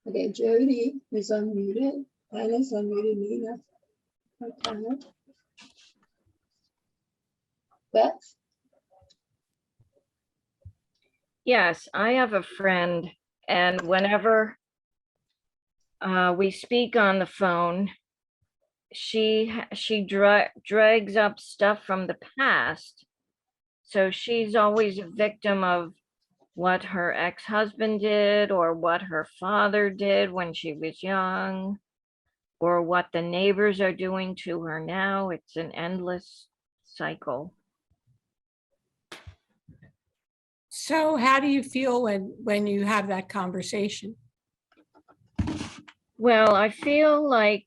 Okay, Jody is unmuted. Anna's unmuted. Nina. Okay. Beth. Yes, I have a friend, and whenever we speak on the phone. She drags up stuff from the past. So she's always a victim of what her ex-husband did or what her father did when she was young or what the neighbors are doing to her now. It's an endless cycle. So how do you feel when you have that conversation? Well, I feel like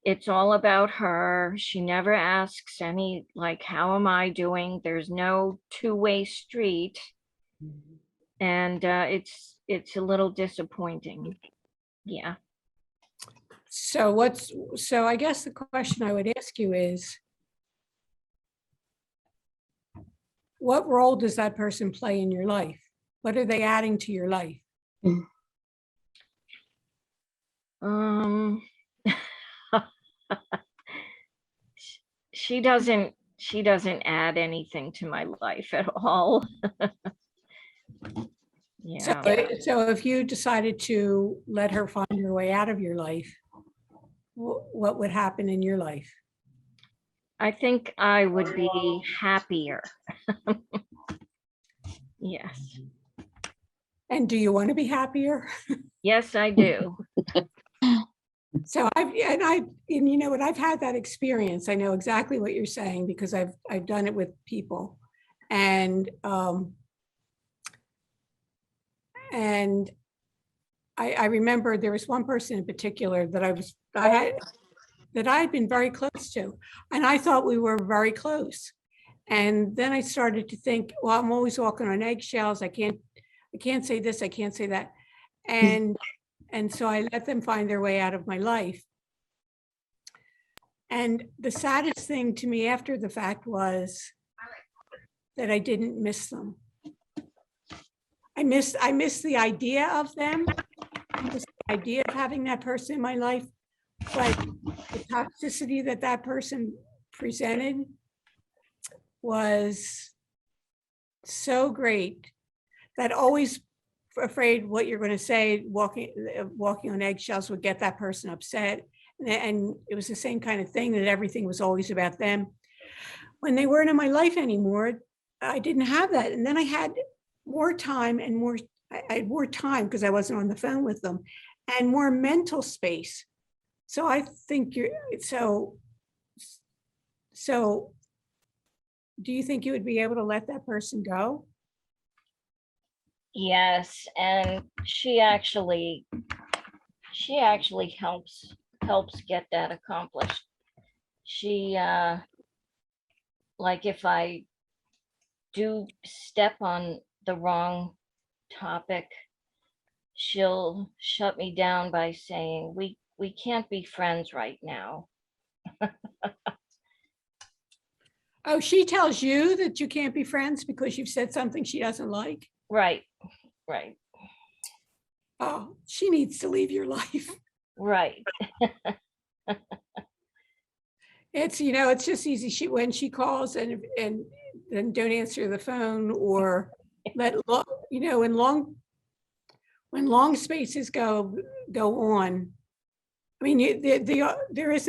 it's all about her. She never asks any, like, how am I doing? There's no two-way street. And it's a little disappointing. Yeah. So I guess the question I would ask you is, what role does that person play in your life? What are they adding to your life? She doesn't add anything to my life at all. Yeah. So if you decided to let her find her way out of your life, what would happen in your life? I think I would be happier. Yes. And do you want to be happier? Yes, I do. So you know what, I've had that experience. I know exactly what you're saying because I've done it with people. And I remember there was one person in particular that I had been very close to, and I thought we were very close. And then I started to think, well, I'm always walking on eggshells. I can't say this, I can't say that. And so I let them find their way out of my life. And the saddest thing to me after the fact was that I didn't miss them. I missed the idea of them. I missed the idea of having that person in my life, but the toxicity that person presented was so great that always afraid what you're going to say, walking on eggshells would get that person upset. And it was the same kind of thing, that everything was always about them. When they weren't in my life anymore, I didn't have that. And then I had more time I had more time because I wasn't on the phone with them, and more mental space. So I think so do you think you would be able to let that person go? Yes, and she actually helps get that accomplished. She like if I do step on the wrong topic, she'll shut me down by saying, we can't be friends right now. Oh, she tells you that you can't be friends because you've said something she doesn't like? Right. Oh, she needs to leave your life. Right. It's, it's just easy. When she calls and don't answer the phone, or when long spaces go on. I mean, there is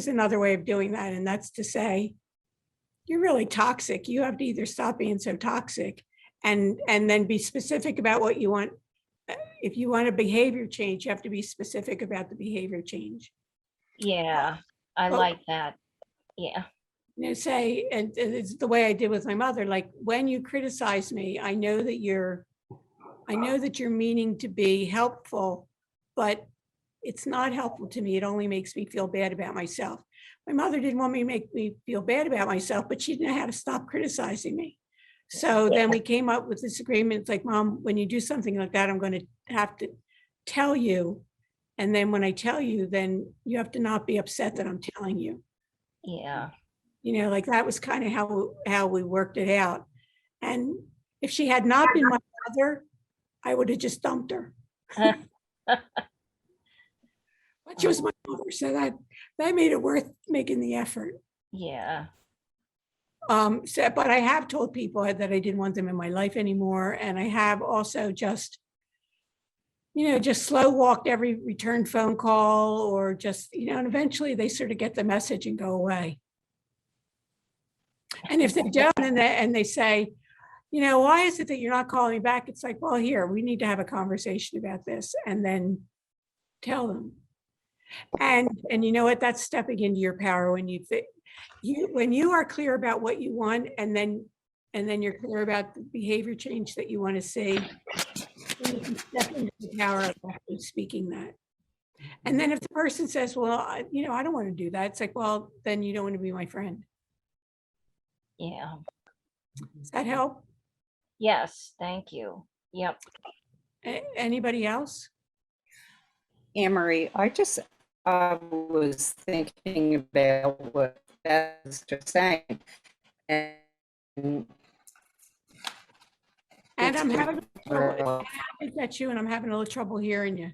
another way of doing that, and that's to say, you're really toxic. You have to either stop being so toxic and then be specific about what you want. If you want a behavior change, you have to be specific about the behavior change. Yeah, I like that. Yeah. Say, and it's the way I did with my mother, like, when you criticize me, I know that you're meaning to be helpful, but it's not helpful to me. It only makes me feel bad about myself. My mother didn't want me to make me feel bad about myself, but she didn't know how to stop criticizing me. So then we came up with this agreement. It's like, Mom, when you do something like that, I'm going to have to tell you. And then when I tell you, then you have to not be upset that I'm telling you. Yeah. Like, that was kind of how we worked it out. And if she had not been my mother, I would have just dumped her. But she was my mother, so that made it worth making the effort. Yeah. But I have told people that I didn't want them in my life anymore. And I have also just, just slow walked every return phone call, or just, and eventually they sort of get the message and go away. And if they don't, and they say, why is it that you're not calling me back? It's like, well, here, we need to have a conversation about this, and then tell them. And you know what? That's stepping into your power when when you are clear about what you want, and then you're clear about the behavior change that you want to see. Then you can step into the power of actually speaking that. And then if the person says, well, I don't want to do that, it's like, well, then you don't want to be my friend. Yeah. Does that help? Yes, thank you. Yep. Anybody else? Annmarie, I was thinking about what Beth was just saying. And And I'm having trouble. uh, Is that you? And I'm having a little trouble hearing you.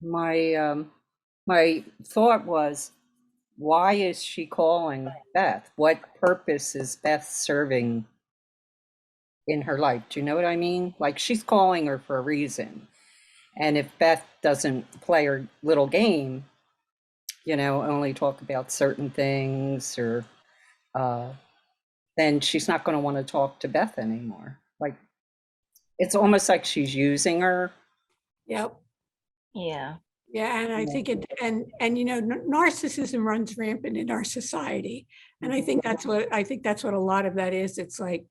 my thought was, why is she calling Beth? What purpose is Beth serving in her life? Do you know what I mean? Like, she's calling her for a reason. And if Beth doesn't play her little game, only talk about certain things, or then she's not going to want to talk to Beth anymore. Like, it's almost like she's using her. Yep. Yeah. Yeah, and I think narcissism runs rampant in our society, and I think that's what a lot of that is. It's like,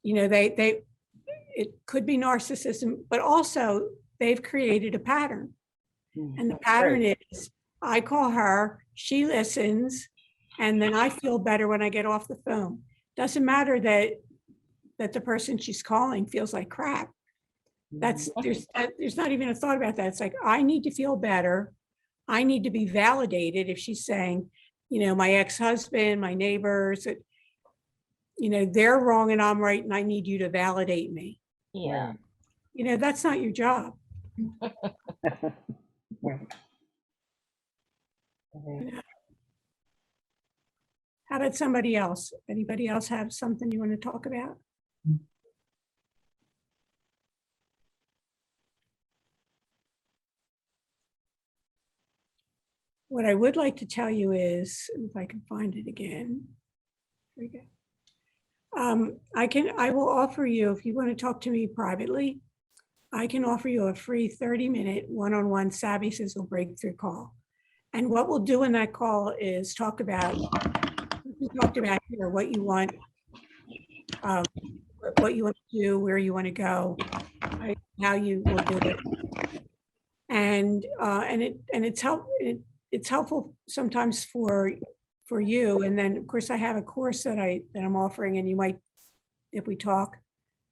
it could be narcissism, but also they've created a pattern, and the pattern is I call her, she listens, and then I feel better when I get off the phone. Doesn't matter that the person she's calling feels like crap. There's not even a thought about that. It's like, I need to feel better. I need to be validated. If she's saying, my ex-husband, my neighbors, they're wrong and I'm right, and I need you to validate me. Yeah. That's not your job. Right. How about somebody else? Anybody else have something you want to talk about? What I would like to tell you is, if I can find it again. There we go. I will offer you, if you want to talk to me privately, I can offer you a free 30-minute one-on-one Savvy Sizzle breakthrough call. And what we'll do in that call is talk about, we talked about here, what you want to do, where you want to go, right, how you will do it. And it's helpful sometimes for you. And then of course I have a course that I'm offering, and you might, if we talk,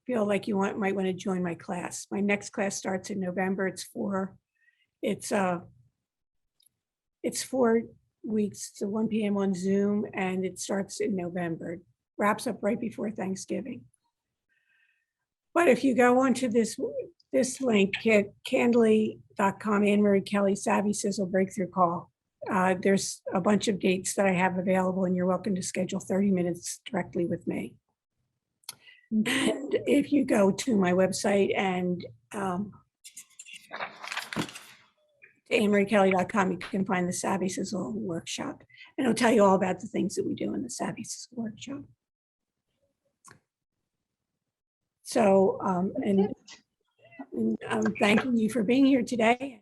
feel like you might want to join my class. My next class starts in November. It's 4 weeks to 1 p.m. on Zoom, and it starts in November. It wraps up right before Thanksgiving. But if you go onto this link, Candly.com, Annmarie Kelly, Savvy Sizzle Breakthrough Call, there's a bunch of dates that I have available, and you're welcome to schedule 30 minutes directly with me. And if you go to my website and to AnnmarieKelly.com, you can find the Savvy Sizzle workshop, and it'll tell you all about the things that we do in the Savvy Sizzle workshop. So, and I'm thanking you for being here today.